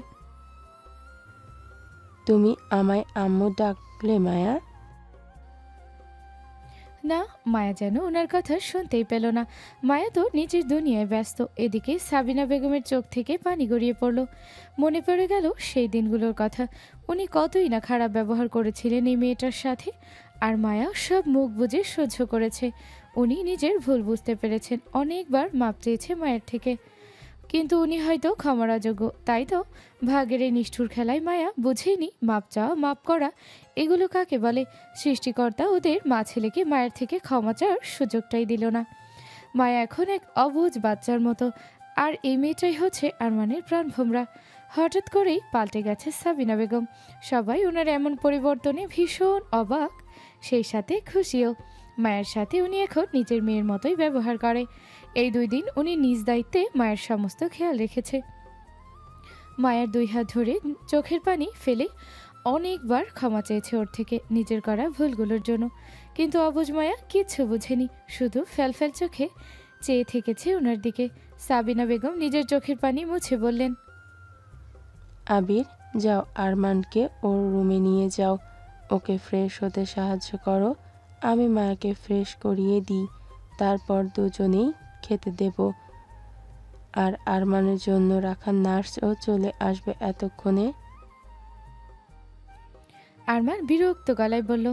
তুমি আমায় আম্মু ডাকলে মায়া? না, মায়া যেন ওনার কথা শুনতেই পেল না। মায়া তো নিজের দুনিয়ায় ব্যস্ত। এদিকে সাবিনা বেগমের চোখ থেকে পানি গড়িয়ে পড়ল। মনে পড়ে গেল সেই দিনগুলোর কথা। উনি কতই না খারাপ ব্যবহার করেছিলেন এই মেয়েটার সাথে, আর মায়া সব মুখ বুজে সহ্য করেছে। উনি নিজের ভুল বুঝতে পেরেছেন, অনেকবার মাপ চেয়েছে মায়ের থেকে, কিন্তু উনি হয়তো ক্ষমার অযোগ্য। তাই তো ভাগের এই নিষ্ঠুর খেলায় মায়া বুঝেনি মাপ চাওয়া মাপ করা এগুলো কাকে বলে। সৃষ্টিকর্তা ওদের মা ছেলেকে মায়ের থেকে ক্ষমা চাওয়ার সুযোগটাই দিল না। মায়া এখন এক অবুঝ বাচ্চার মতো, আর এই মেয়েটাই হচ্ছে আরমানের প্রাণভোমরা। হঠাৎ করেই পাল্টে গেছে সাবিনা বেগম। সবাই ওনার এমন পরিবর্তনে ভীষণ অবাক, সেই সাথে খুশিও। মায়ের সাথে উনি এখন নিজের মেয়ের মতোই ব্যবহার করে। এই 2 দিন উনি নিজ দায়িত্বে মায়ের সমস্ত খেয়াল রেখেছে। মায়ের 2 হাত ধরে চোখের পানি ফেলে অনেকবার ক্ষমা চেয়েছে ওর থেকে নিজের করা ভুলগুলোর জন্য, কিন্তু অবুঝ মায়া কিচ্ছু বুঝেনি, শুধু ফ্যালফ্যাল চোখে চেয়ে থেকেছে ওনার দিকে। সাবিনা বেগম নিজের চোখের পানি মুছে বললেন, আবির যাও আরমানকে ওর রুমে নিয়ে যাও, ওকে ফ্রেশ হতে সাহায্য করো। আমি মায়াকে ফ্রেশ করিয়ে দিই, তারপর দুজনেই খেতে দেব। আর আরমানের জন্য রাখা নার্সও চলে আসবে এতক্ষণে। আরমান বিরক্ত গলায় বলল,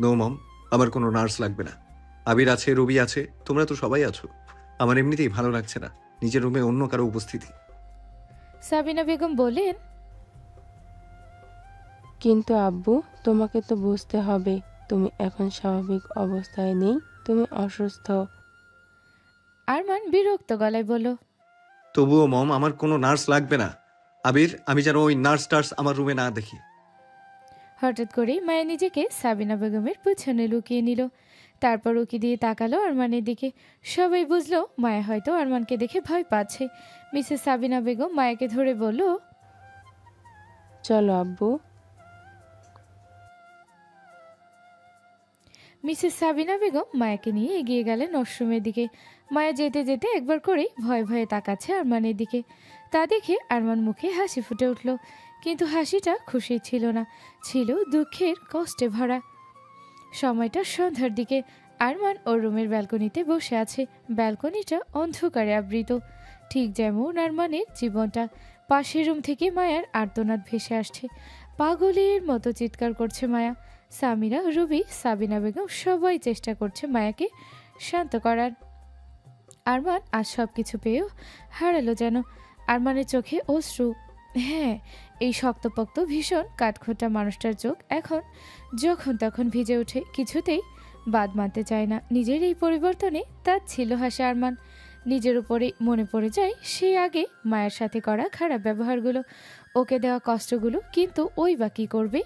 নো মম, আমার কোনো নার্স লাগবে না। আবির আছে, রবি আছে, তোমরা তো সবাই আছো। আমার এমনিতেই ভালো লাগছে না নিজের রুমে অন্য কারো উপস্থিতি। সাবিনা বেগম বললেন, কিন্তু আব্বু তোমাকে তো বুঝতে হবে, তুমি এখন স্বাভাবিক অবস্থায় নেই, তুমি অসুস্থ। আরমান বিরক্ত গলায় বলল, তবুও মম আমার কোনো নার্স লাগবে না। আবির, আমি যেন ওই নার্স টার্স আমার রুমে না দেখি। হঠাৎ করেই মায়া নিজেকে সাবিনা বেগমের পেছনে লুকিয়ে নিল। তারপর উকি দিয়ে তাকালো আরমানের দিকে। সবাই বুঝলো মায়া হয়তো আরমানকে দেখে ভয় পাচ্ছে। মিসেস সাবিনা বেগম মায়াকে ধরে বলল, চলো আব্বু। মিসেস সাবিনা বেগম মায়াকে নিয়ে এগিয়ে গেলেন ওয়াশরুমের দিকে। মায়া যেতে যেতে একবার করেই ভয়ে ভয়ে তাকাচ্ছে আরমানের দিকে। তা দেখে আরমান মুখে হাসি ফুটে উঠল, কিন্তু হাসিটা খুশি ছিল না, ছিল দুঃখের কষ্টে ভরা। সময়টা সন্ধ্যার দিকে। আরমান ওর রুমের ব্যালকনিতে বসে আছে। ব্যালকনিটা অন্ধকারে আবৃত, ঠিক যেমন আরমানের জীবনটা। পাশের রুম থেকে মায়ার আর্তনাদ ভেসে আসছে। পাগলের মতো চিৎকার করছে মায়া। সামিরা, রুবি, সাবিনা বেগম সবাই চেষ্টা করছে মায়াকে শান্ত করার। আরমান আজ সব কিছু পেয়েও হারালো যেন। আরমানের চোখে অশ্রু। হ্যাঁ, এই শক্তপোক্ত ভীষণ কাঠখোট্টা মানুষটার চোখ এখন যখন তখন ভিজে ওঠে, কিছুতেই বাদ মানতে চায় না। নিজের এই পরিবর্তনে তার ছিল হাসে আরমান। নিজের উপরেই মনে পড়ে যায় সে আগে মায়ের সাথে করা খারাপ ব্যবহারগুলো, ওকে দেওয়া কষ্টগুলো। কিন্তু ওই বা কী করবে?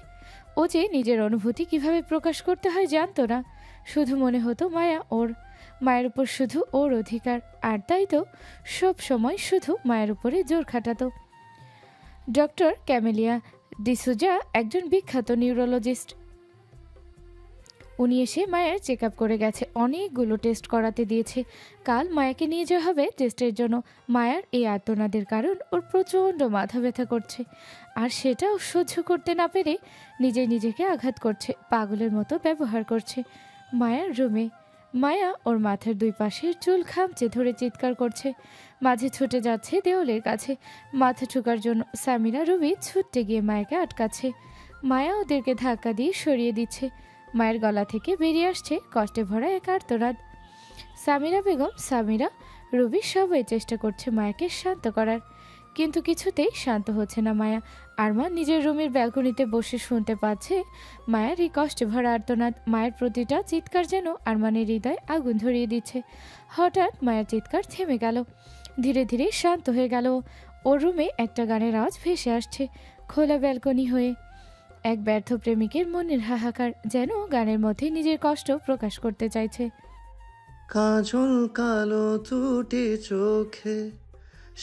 ও যে নিজের অনুভূতি কিভাবে প্রকাশ করতে হয় জানতো না। শুধু মনে হতো মায়ের উপর শুধু ওর অধিকার, আর তাই তো সব সময় শুধু মায়ের উপরে জোর খাটাতো। ডক্টর ক্যামেলিয়া ডিসুজা একজন বিখ্যাত নিউরোলজিস্ট। উনি এসে মায়ের চেক আপ করে গেছে, অনেকগুলো টেস্ট করাতে দিয়েছে। কাল মায়াকে নিয়ে যাওয়া হবে টেস্টের জন্য। মায়ার এই আর্তনাদের কারণ ওর প্রচণ্ড মাথা ব্যথা করছে, আর সেটাও সহ্য করতে না পেরে নিজেকে আঘাত করছে, পাগলের মতো ব্যবহার করছে। মায়ার রুমে মায়া ওর মাথার 2 পাশের চুল খামচে ধরে চিৎকার করছে, মাঝে ছুটে যাচ্ছে দেওয়ালের কাছে মাথা ঠুকার জন্য। সামিরা, রুবি ছুটতে গিয়ে মায়াকে আটকাচ্ছে। মায়া ওদেরকে ধাক্কা দিয়ে সরিয়ে দিচ্ছে। মায়ের গলা থেকে বেরিয়ে আসছে কষ্টে ভরা এক আর্তনাদ। সামিরা, রবি সবাই চেষ্টা করছে মায়াকে শান্ত করার, কিন্তু কিছুতেই শান্ত হচ্ছে না মায়া। আরমান নিজের রুমের ব্যালকনিতে বসে শুনতে পাচ্ছে মায়ের এই কষ্টে ভরা আর্তনাদ। মায়ের প্রতিটা চিৎকার যেন আরমানের হৃদয় আগুন ধরিয়ে দিচ্ছে। হঠাৎ মায়ের চিৎকার থেমে গেল, ধীরে ধীরে শান্ত হয়ে গেল। ওর রুমে একটা গানের আওয়াজ ভেসে আসছে খোলা ব্যালকনি হয়ে। এক ব্যর্থ প্রেমিকের মনের হাহাকার, যেন গানের মধ্যে নিজের কষ্ট প্রকাশ করতে চাইছে। কাজল কালো দুটি চোখে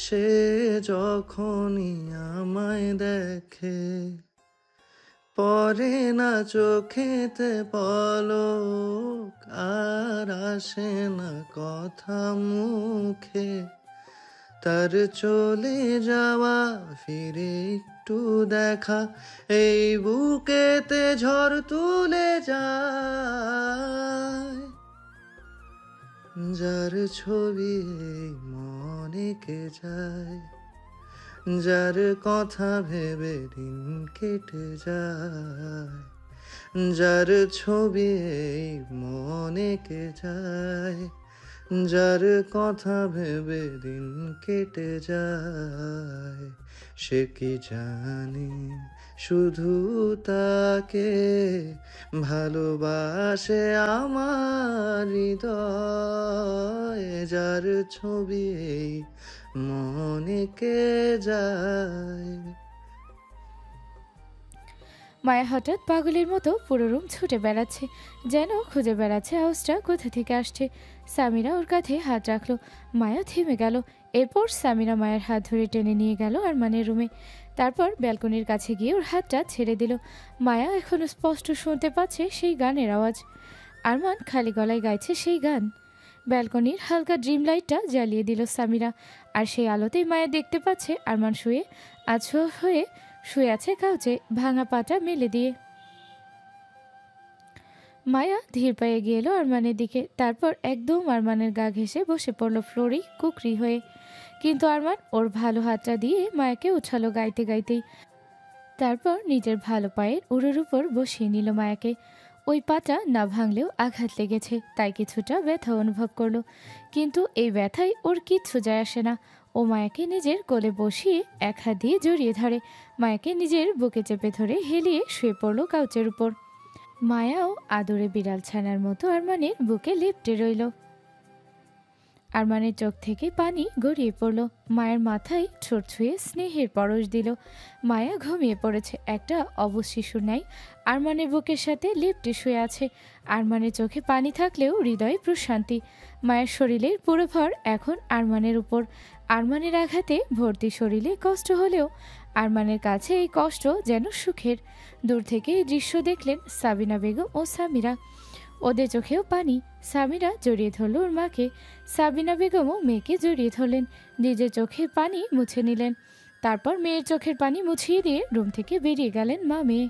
সে যখনই আমায় দেখে, পরে না চোখেতে পলক, আর আসে না কথা মুখে। তার চলে যাওয়া, ফিরে একটু দেখা, এই বুকেতে ঝড় তুলে যায়। যার ছবি এই মনে কে যায়, যার কথা ভেবে দিন কেটে যায়। যার ছবি এই মনে কে যায়, যার কথা ভেবে দিন কেটে যায়। সে কি জানে শুধু তাকে ভালোবাসে আমার হৃদয়। যার ছবি এই মনে কে যায়। মায়া হঠাৎ পাগলের মতো পুরো রুম ছুটে বেড়াচ্ছে, যেন খুঁজে বেড়াচ্ছে আওয়াজটা কোথা থেকে আসছে। সামিরা ওর কাঁধে হাত রাখলো। মায়া থেমে গেল। এরপর সামিরা মায়ের হাত ধরে টেনে নিয়ে গেল আরমানের রুমে। তারপর ব্যালকনির কাছে গিয়ে ওর হাতটা ছেড়ে দিল। মায়া এখনো স্পষ্ট শুনতে পাচ্ছে সেই গানের আওয়াজ। আরমান খালি গলায় গাইছে সেই গান। ব্যালকনির হালকা ড্রিম লাইটটা জ্বালিয়ে দিল সামিরা, আর সেই আলোতেই মায়া দেখতে পাচ্ছে আরমান শুয়ে আছে কাউচে, ভাঙা পাটা মেলে দিয়ে। মায়া ধীর পায়ে গিয়ে এলো আরমানের দিকে, তারপর একদম আরমানের গা ঘেঁষে বসে পড়ল ফ্লোরি কুকরি হয়ে। কিন্তু আরমান ওর ভালো হাতটা দিয়ে মায়াকে উঠালো গাইতে গাইতেই। তারপর নিজের ভালো পায়ের উড়োর উপর বসিয়ে নিল মায়াকে। ওই পাটা না ভাঙলেও আঘাত লেগেছে, তাই কিছুটা ব্যথা অনুভব করলো, কিন্তু এই ব্যথায় ওর কিচ্ছু যায় আসে না। ও মায়াকে নিজের কোলে বসিয়ে এক হাত দিয়ে জড়িয়ে ধরে, মায়াকে নিজের বুকে চেপে ধরে হেলিয়ে শুয়ে পড়ল কাউচের উপর। মায়াও আদরে বিড়াল ছানার মতো আরমানের বুকে লেপ্টে রইল। আরমানের চোখ থেকে পানি গড়িয়ে পড়ল। মায়ের মাথায় ঠোঁট ছুঁয়ে স্নেহের পরশ দিল। মায়া ঘুমিয়ে পড়েছে একটা অবশ শিশুর ন্যায়, আরমানের বুকের সাথে লেপ্টে শুয়ে আছে। আরমানের চোখে পানি থাকলেও হৃদয়ে প্রশান্তি। মায়ের শরীরের পুরো ভর এখন আরমানের উপর। আরমানের আঘাতে ভর্তি শরীরে কষ্ট হলেও আরমানের কাছে এই কষ্ট যেন সুখের। দূর থেকে এই দৃশ্য দেখলেন সাবিনা বেগম ও সামিরা, ওদের চোখেও পানি। সামিরা জড়িয়ে ধরল ওর মাকে, সাবিনা বেগমও মেয়েকে জড়িয়ে ধরলেন, নিজের চোখের পানি মুছে নিলেন। তারপর মেয়ের চোখের পানি মুছিয়ে দিয়ে রুম থেকে বেরিয়ে গেলেন মা মেয়ে।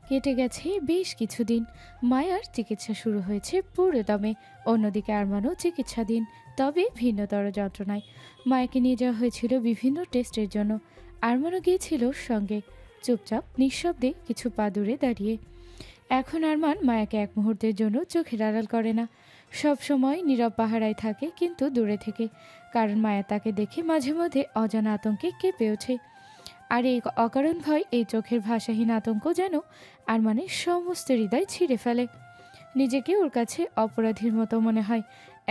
কেটে গেছে বেশ কিছুদিন। মায়ার চিকিৎসা শুরু হয়েছে পুরো দমে। অন্যদিকে আরমানও চিকিৎসাধীন, তবে ভিন্নতর যন্ত্রণায়। মায়াকে নিয়ে যাওয়া হয়েছিল বিভিন্ন টেস্টের জন্য। আরমানও গিয়েছিল সঙ্গে, চুপচাপ নিঃশব্দে কিছু পা দূরে দাঁড়িয়ে। এখন আরমান মায়াকে এক মুহূর্তের জন্য চোখের আড়াল করে না, সব সময় নীরব পাহারায় থাকে, কিন্তু দূরে থেকে। কারণ মায়া তাকে দেখে মাঝে মধ্যে অজানা আতঙ্কে কেঁপে ওঠে। আর এই অকারণ ভয়, এই চোখের ভাষাহীন আতঙ্ক যেন আরমানের সমস্ত হৃদয় ছিঁড়ে ফেলে। নিজেকে ওর কাছে অপরাধীর মতো মনে হয়,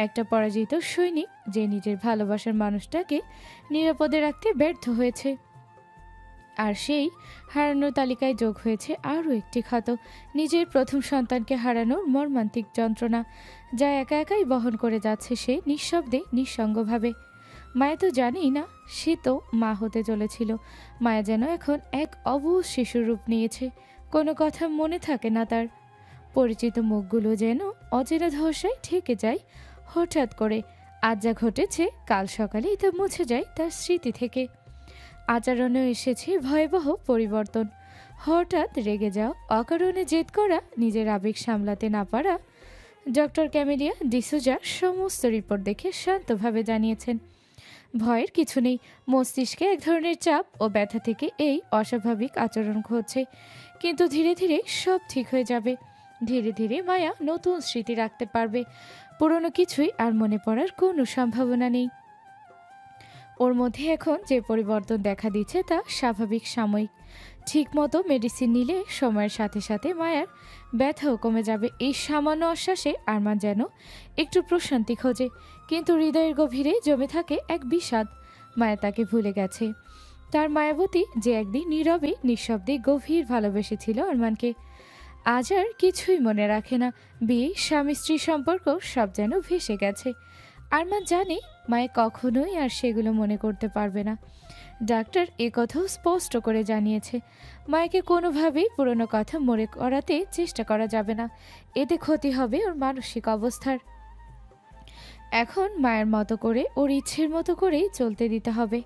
একটা পরাজিত সৈনিক যে নিজের ভালোবাসার মানুষটাকে নিরাপদে রাখতে ব্যর্থ হয়েছে। আর সেই হারানোর তালিকায় যোগ হয়েছে আরও একটি ক্ষত, নিজের প্রথম সন্তানকে হারানোর মর্মান্তিক যন্ত্রণা, যা একা একাই বহন করে যাচ্ছে সে নিঃশব্দে নিঃসঙ্গভাবে। মায়া তো জানেই না সে তো মা হতে চলেছিল। মায়া যেন এখন এক অবুঝ শিশুর রূপ নিয়েছে, কোনো কথা মনে থাকে না তার। পরিচিত মুখগুলো যেন অচেনা ধসায় ঠেকে যায় হঠাৎ করে। আজ যা ঘটেছে কাল সকালেই তা মুছে যায় তার স্মৃতি থেকে। আচরণেও এসেছে ভয়াবহ পরিবর্তন। হঠাৎ রেগে যাওয়া, অকারণে জেদ করা, নিজের আবেগ সামলাতে না পারা। ডক্টর ক্যামেলিয়া ডিসোজা সমস্ত রিপোর্ট দেখে শান্তভাবে জানিয়েছেন, ভয়ের কিছু নেই, মস্তিষ্কে এক ধরনের চাপ ও ব্যথা থেকে এই অস্বাভাবিক আচরণ ঘটছে, কিন্তু ধীরে ধীরে সব ঠিক হয়ে যাবে। ধীরে ধীরে মায়া নতুন স্মৃতি রাখতে পারবে, পুরনো কিছুই আর মনে পড়ার কোনো সম্ভাবনা নেই। ওর মধ্যে এখন যে পরিবর্তন দেখা দিচ্ছে তা স্বাভাবিক, সাময়িক। ঠিকমতো মেডিসিন নিলে সময়ের সাথে সাথে মায়ার ব্যথাও কমে যাবে। এই সামান্য আশ্বাসে আরমান যেন একটু প্রশান্তি খোঁজে, কিন্তু হৃদয়ের গভীরে জমে থাকে এক বিষাদ। মায়া তাকে ভুলে গেছে, তার মায়াবতী যে একদিন নীরবে নিঃশব্দে গভীর ভালোবেসেছিল আরমানকে, আজ আর কিছুই মনে রাখে না। বিয়ে, স্বামী স্ত্রী সম্পর্ক সব যেন ভেসে গেছে। আরমান জানে মায়া কখনোই আর সেগুলো মনে করতে পারবে না। ডাক্তার কথাও স্পষ্ট করে জানিয়েছে, মায়াকে কোনোভাবেই পুরনো কথা মনে করাতে চেষ্টা করা যাবে না, এতে ক্ষতি হবে ওর মানসিক অবস্থার। এখন মায়ের মতো করে, ওর ইচ্ছের মতো করেই চলতে দিতে হবে।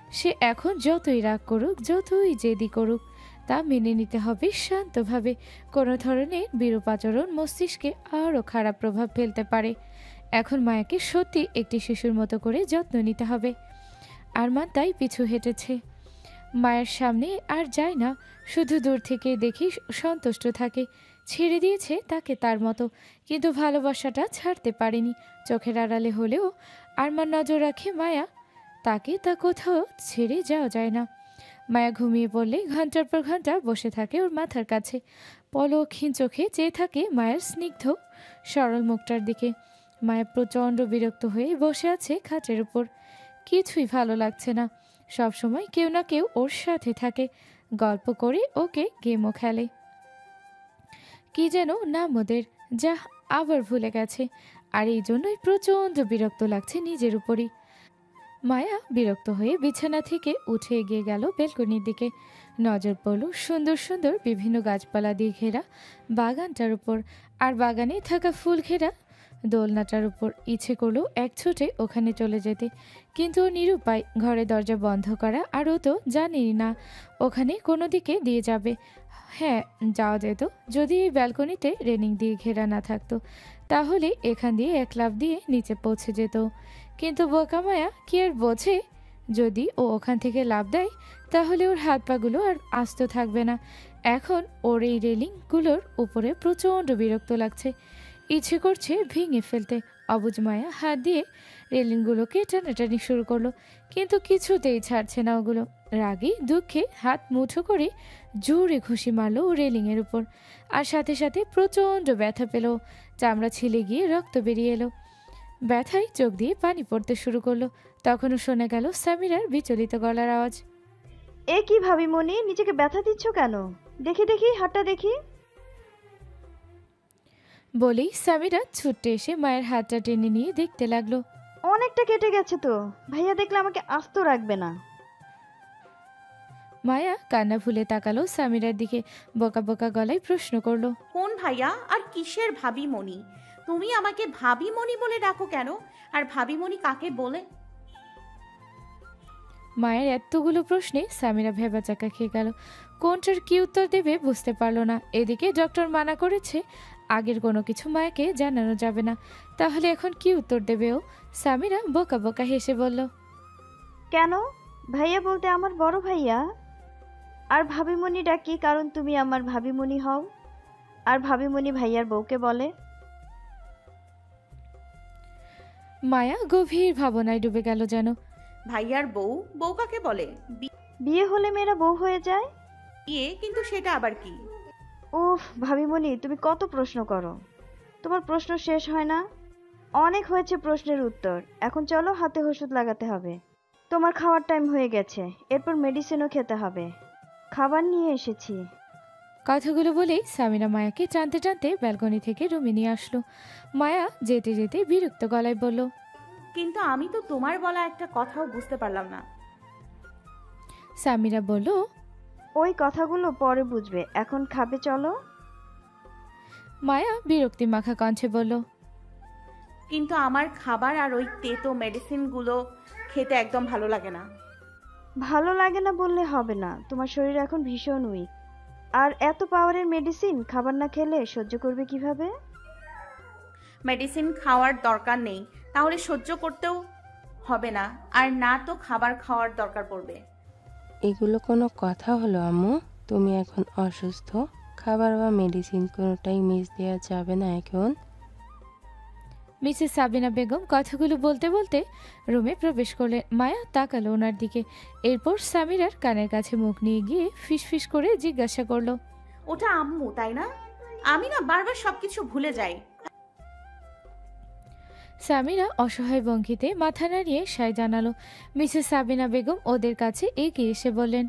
সে এখন যতই রাগ করুক, যতই জেদি করুক, তা মেনে নিতে হবে শান্তভাবে। কোনো ধরনের বিরূপ আচরণ মস্তিষ্কে আরও খারাপ প্রভাব ফেলতে পারে। এখন মায়াকে সত্যি একটি শিশুর মতো করে যত্ন নিতে হবে। আরমান তাই পিছু হেঁটেছে, মায়ের সামনে আর যায় না, শুধু দূর থেকে দেখি সন্তুষ্ট থাকে। ছেড়ে দিয়েছে তাকে তার মতো, কিন্তু ভালোবাসাটা ছাড়তে পারেনি। চোখের আড়ালে হলেও আরমান নজর রাখে মায়া, তাকে তা কোথাও ছেড়ে যাওয়া যায় না। মায়া ঘুমিয়ে পড়লে ঘন্টার পর ঘন্টা বসে থাকে ওর মাথার কাছে, পলকহীন চোখে চেয়ে থাকে মায়ের স্নিগ্ধ সরল মুখটার দিকে। মায়া প্রচণ্ড বিরক্ত হয়ে বসে আছে খাটের উপর, কিছুই ভালো লাগছে না। সবসময় কেউ না কেউ ওর সাথে থাকে, গল্প করে ওকে গেমও খেলে। কি যেন নাম ওদের, যা আবার ভুলে গেছে, আর এই জন্যই প্রচণ্ড বিরক্ত লাগছে নিজের উপরই। মায়া বিরক্ত হয়ে বিছানা থেকে উঠে এগিয়ে গেল বেলকনির দিকে। নজর পড়ল সুন্দর সুন্দর বিভিন্ন গাছপালা দিয়ে ঘেরা বাগানটার উপর, আর বাগানে থাকা ফুল ঘেরা দোলনাটার উপর। ইচ্ছে করলো এক ছুটে ওখানে চলে যেতে, কিন্তু ও নিরুপায়। ঘরে দরজা বন্ধ করা, আর ও তো জানেই না ওখানে কোনো দিকে দিয়ে যাবে। হ্যাঁ, যাওয়া যেত যদি এই ব্যালকনিতে রেলিং দিয়ে ঘেরা না থাকতো, তাহলে এখান দিয়ে এক লাফ দিয়ে নিচে পৌঁছে যেত। কিন্তু বোকা মায়া কি আর বোঝে, যদি ও ওখান থেকে লাফ দেয় তাহলে ওর হাত পাগুলো আর আস্ত থাকবে না। এখন ওর এই রেলিংগুলোর উপরে প্রচণ্ড বিরক্ত লাগছে, ইচ্ছে করছে ভেঙে ফেলতে। অবুঝ মায়া হাত দিয়ে রেলিংগুলোকে টানাটানি শুরু করলো, কিন্তু কিছুতেই ছাড়ছে না ওগুলো। রাগে দুঃখে হাত মুঠো করে জোরে ঘুষি মারলো ও রেলিংয়ের উপর, আর সাথে সাথে প্রচণ্ড ব্যথা পেল। চামড়া ছিলে গিয়ে রক্ত বেরিয়ে এলো, ব্যথায় চোখ দিয়ে পানি পড়তে শুরু করলো। তখনও শোনা গেল সামিরার বিচলিত গলার আওয়াজ, এ কি ভাবি মনি, নিজেকে ব্যথা দিচ্ছ কেন? দেখি দেখি হাতটা দেখি। বলেই সামিরা ছুটে এসে মায়ের হাতটা টেনে নিয়ে দেখতে লাগলো। অনেকটা কেটে গেছে তো, ভাইয়া দেখলে আমাকে আস্ত রাখবে না। মায়া কান্না ভুলে তাকালো সামিরার দিকে, বোকা বোকা গলায় প্রশ্ন করলো, কোন ভাইয়া আর কিসের ভাবি মনি? তুমি আমাকে ভাবি মনি বলে ডাকো কেন? আর ভাবি মনি কাকে বলে? মায়ের এতগুলো প্রশ্নে সামিরা ভেবাচাকা খেয়ে গেল। কোনটার কি উত্তর দেবে বুঝতে পারলো না। এদিকে ডক্টর মানা করেছে আগের কোনো কিছু মায়াকে জানানো যাবে না, তাহলে এখন কি উত্তর দেবে ও? সামিরা বোকা বোকা হেসে বলল, কেন? ভাইয়া বলতে আমার বড় ভাইয়া। আর ভাবিমণি ডাকি কারণ তুমি আমার ভাবিমণি হও, আর ভাবিমণি ভাইয়ার বউকে বলে। মায়া গভীর ভাবনায় ডুবে গেল যেন। ভাইয়ার বউ? বউ কাকে বলে? বিয়ে হলে মেয়েরা বউ হয়ে যায়। বিয়ে? কিন্তু সেটা আবার কি? উফ ভাবিমণি, তুমি কত প্রশ্ন করো, তোমার প্রশ্ন শেষ হয় না। অনেক হয়েছে প্রশ্নের উত্তর, এখন চলো হাতে ওষুধ লাগাতে হবে। তোমার খাওয়ার টাইম হয়ে গেছে, এরপর মেডিসিনও খেতে হবে। খাবার নিয়ে এসেছি। কথাগুলো বলেই সামিরা মায়াকে টানতে টানতে ব্যালকনি থেকে রুমে নিয়ে আসলো। মায়া যেতে যেতে বিরক্ত গলায় বলল, কিন্তু আমি তো তোমার বলা একটা কথাও বুঝতে পারলাম না। সামিরা বলল, ওই কথাগুলো পরে বুঝবে, এখন খাবে চলো। মায়া বিরক্তি মাখা কণ্ঠে বলল, কিন্তু আমার খাবার আর ওই তেতো মেডিসিনগুলো খেতে একদম ভালো লাগে না। ভালো লাগে না বললে হবে না, তোমার শরীর এখন ভীষণ উইক, আর এত পাওয়ারের মেডিসিন খাবার না খেলে সহ্য করবে কিভাবে? মেডিসিন খাওয়ার দরকার নেই, তাহলে সহ্য করতেও হবে না, আর না তো খাবার খাওয়ার দরকার পড়বে। এগুলো কোনো কথা হলো আম্মু? তুমি এখন অসুস্থ, খাবার বা মেডিসিন কোনোটাই মিস দেওয়া যাবে না এখন। মিসেস সাবিনা বেগম কথাগুলো বলতে বলতে রুমে প্রবেশ করলেন। মায়া তাকালো ওনার দিকে, এরপর সামিরার কানের কাছে মুখ নিয়ে গিয়ে ফিসফিস করে জিজ্ঞাসা করলো, ওটা আম্মু তাই না? আমি না বারবার সবকিছু ভুলে যাই। সামিরা অসহায় ভঙ্গিতে মাথা নাড়িয়ে সায় জানালো। মিসেস সাবিনা বেগম ওদের কাছে এগিয়ে এসে বললেন,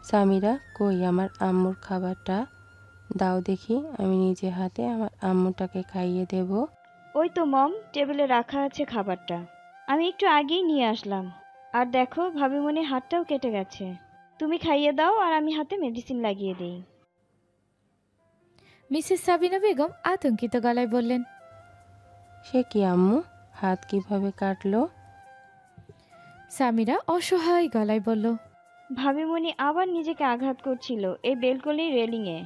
সামিরা কই আমার আম্মুর খাবারটা দাও দেখি, আমি নিজে হাতে আমার আম্মুটাকে খাইয়ে দেব। ওই তো মম, টেবিলে রাখা আছে খাবারটা, আমি একটু আগেই নিয়ে আসলাম। আর দেখো ভাবিমণির হাতটাও কেটে গেছে, তুমি খাইয়ে দাও আর আমি হাতে মেডিসিন লাগিয়ে দিই। মিসেস সাবিনা বেগম আতঙ্কিত গলায় বললেন, সে কি আম্মু, হাত কিভাবে কাটলো? সামিরা অসহায় গলায় বলল, ভাবিমণি আবার নিজেকে আঘাত করছিল এই বেলকনির রেলিংয়ে।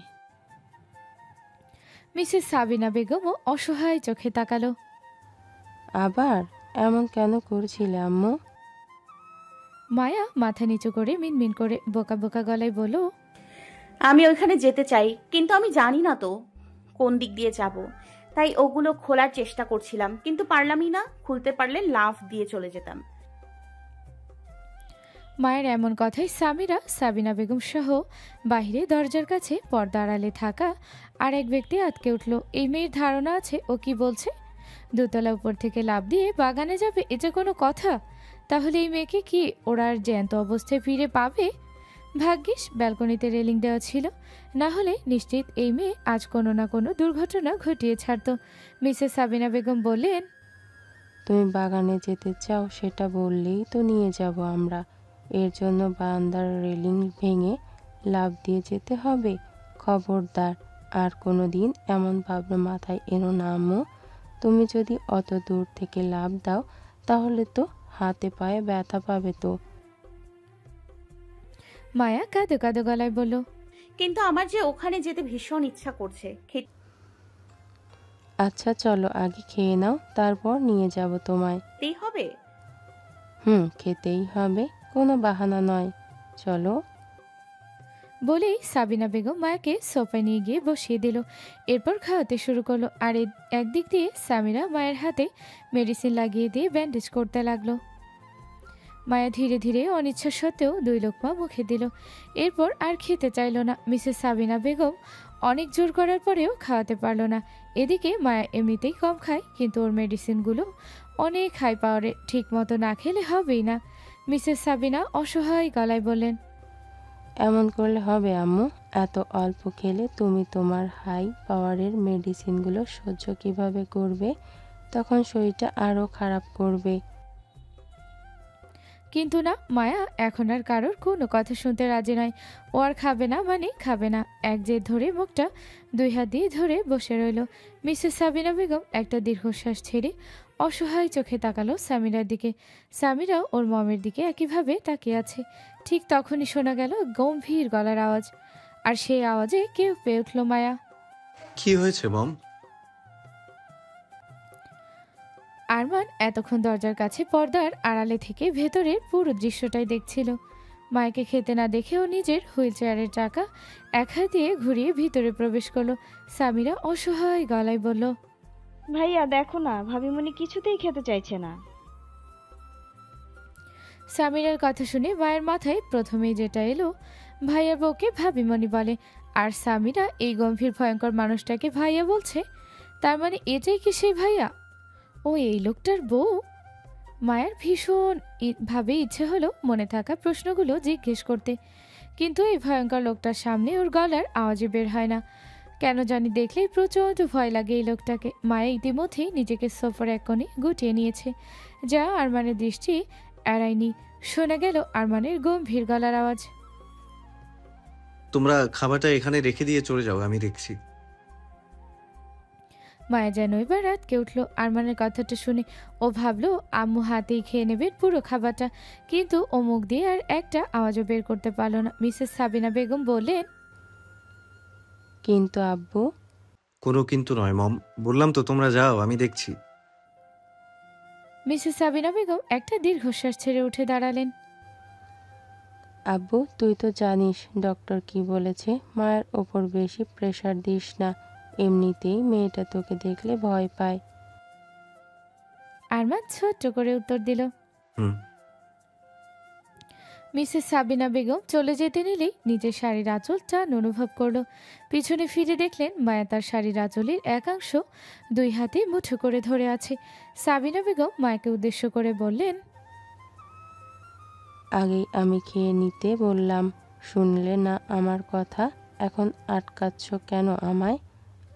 মিসেস সাবিনা বেগমও অসহায় চোখে তাকালো। আবার এমন কেন করছিলে আম্মু? মায়া মাথা নিচু করে মিনমিন করে বোকা বোকা গলায় বলল, আমি ওইখানে যেতে চাই, কিন্তু আমি জানি না তো কোন দিক দিয়ে যাব, তাই ওগুলো খোলার চেষ্টা করছিলাম, কিন্তু পারলামই না। খুলতে পারলে লাফ দিয়ে চলে যেতাম। মায়ের এমন কথায় সামিরা সাবিনা বেগম সহ বাইরে দরজার কাছে পর্দা আড়ালে থাকা আর এক ব্যক্তি আটকে উঠল। এই মেয়ের ধারণা আছে ও কি বলছে, দোতলা উপর থেকে লাফ দিয়ে বাগানে যাবে, এ যে কোনো কথা? তাহলে এই মেয়েকে কি ওরা আর জ্যান্ত অবস্থায় ফিরে পাবে? ভাগ্যিস ব্যালকনিতে রেলিং দেওয়া ছিল, না হলে নিশ্চিত এই মেয়ে আজ কোনো না কোনো দুর্ঘটনা ঘটিয়ে ছাড়ত। মিসেস সাবিনা বেগম বললেন, তুমি বাগানে যেতে চাও সেটা বললেই তো নিয়ে যাব আমরা, এর জন্য বারান্দার রেলিং ভেঙে লাফ দিয়ে যেতে হবে? খবরদার আর কোনো দিন এমন ভাবনা মাথায় এনো না আম্মু। তুমি যদি অত দূর থেকে লাফ দাও তাহলে তো হাতে পায়ে ব্যথা পাবে তো। মায়া কাঁদো কাঁদো গলায় বলল, কিন্তু আমার যে ওখানে যেতে ভীষণ ইচ্ছা করছে। আচ্ছা চলো আগে খেয়ে নাও, তারপর নিয়ে যাব তোমায়। খেতেই হবে? খেতেই হবে, কোনো বাহানা নয়, চলো। বলেই সাবিনা বেগম মায়াকে সোফায় নিয়ে গিয়ে বসিয়ে দিল। এরপর খাওয়াতে শুরু করলো। আর একদিক দিয়ে সামিরা মায়ের হাতে মেডিসিন লাগিয়ে দিয়ে ব্যান্ডেজ করতে লাগলো। মায়া ধীরে ধীরে অনিচ্ছা সত্ত্বেও 2 লোকমা মুখে দিল। এরপর আর খেতে চাইল না। মিসেস সাবিনা বেগম অনেক জোর করার পরেও খাওয়াতে পারল না। এদিকে মায়া এমনিতেই কম খায়, কিন্তু ওর মেডিসিনগুলো অনেক হাই পাওয়ারে, ঠিক মতো না খেলে হবেই না। মিসেস সাবিনা অসহায় গলায় বললেন, এমন করলে হবে আম্মু? এত অল্প খেলে তুমি তোমার হাই পাওয়ারের মেডিসিনগুলো সহ্য কিভাবে করবে? তখন শরীরটা আরও খারাপ করবে। কিন্তু না, মায়া এখন আর কারোর কোনো কথা শুনতে রাজি নয়। ও আর খাবে না মানে খাবে না। এক জেদ ধরে মুখটা 2 হাত দিয়ে ধরে বসে রইল। মিসেস সাবিনা বেগম একটা দীর্ঘশ্বাস ছেড়ে অসহায় চোখে তাকালো সামিরার দিকে। সামিরাও ওর মমের দিকে একইভাবে তাকিয়ে আছে। ঠিক তখনই শোনা গেল গম্ভীর গলার আওয়াজ, আর সেই আওয়াজে কেউ পেয়ে উঠল মায়া। কি হয়েছে মম? আরমান এতক্ষণ দরজার কাছে পর্দার আড়ালে থেকে ভেতরের পুরো দৃশ্যটাই দেখছিল। মায়াকে খেতে না দেখেও নিজের হুইল চেয়ারের চাকা এক হাত দিয়ে ঘুরিয়ে ভিতরে প্রবেশ করলো। সামিরা অসহায় গলায় বলল, ভাইয়া দেখো না, ভাবিমণি কিছুতেই খেতে চাইছে না। সামিরার কথা শুনে মায়ের মাথায় প্রথমেই যেটা এলো, ভাইয়ার বউকে ভাবিমণি বলে, আর সামিরা এই গম্ভীর ভয়ঙ্কর মানুষটাকে ভাইয়া বলছে। তার মানে এটাই কি সেই ভাইয়া? ও এই লোকটার বউ? মায়ের ভীষণ ভাবে ইচ্ছে হলো মনে থাকা প্রশ্নগুলো জিজ্ঞেস করতে, কিন্তু এই ভয়ঙ্কর লোকটার সামনে ওর গলার আওয়াজে বের হয় না। কেন জানি দেখলেই প্রচণ্ড ভয় লাগে এই লোকটাকে। মায়া ইতিমধ্যেই নিজেকে সোফার এক কোণে গুটিয়ে নিয়েছে, যা আরমানের দৃষ্টি এড়ায়নি। শোনা গেল আরমানের গম্ভীর গলার আওয়াজ, তোমরা খাবারটা এখানে রেখে দিয়ে চলে যাও, আমি দেখছি। মায়া যেন এবার রাতকে উঠলো আরমানের কথাটা শুনে। ও ভাবলো আম্মু হাতেই খেয়ে নেবেন পুরো খাবারটা, কিন্তু ও মুখ দিয়ে আর একটা আওয়াজও বের করতে পারলো না। মিসেস সাবিনা বেগম বললেন, কিন্তু আব্বু? কোনো কিন্তু নয় মম, বললাম তো তোমরা যাও, আমি দেখছি। মিসেস সাবিনা বেগম একটা দীর্ঘশ্বাস ছেড়ে উঠে দাঁড়ালেন। আব্বু তুই তো জানিস ডক্টর কি বলেছে, মায়ের ওপর বেশি প্রেশার দিস না, এমনিতেই মেয়েটা তোকে দেখলে ভয় পায়। আরমান ছোট্ট করে উত্তর দিল। হুম। মিসেস সাবিনা বেগম চলে যেতে নিলেই নিজের শাড়ির আঁচল টান অনুভব করলো। পিছনে ফিরে দেখলেন মায়া তার শাড়ির আঁচলের একাংশ দুই হাতে মুঠো করে ধরে আছে। সাবিনা বেগম মায়াকে উদ্দেশ্য করে বললেন, আগেই আমি খেয়ে নিতে বললাম, শুনলে না আমার কথা, এখন আটকাচ্ছ কেন আমায়?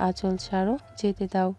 আঁচল ছাড়ো, যেতে দাও।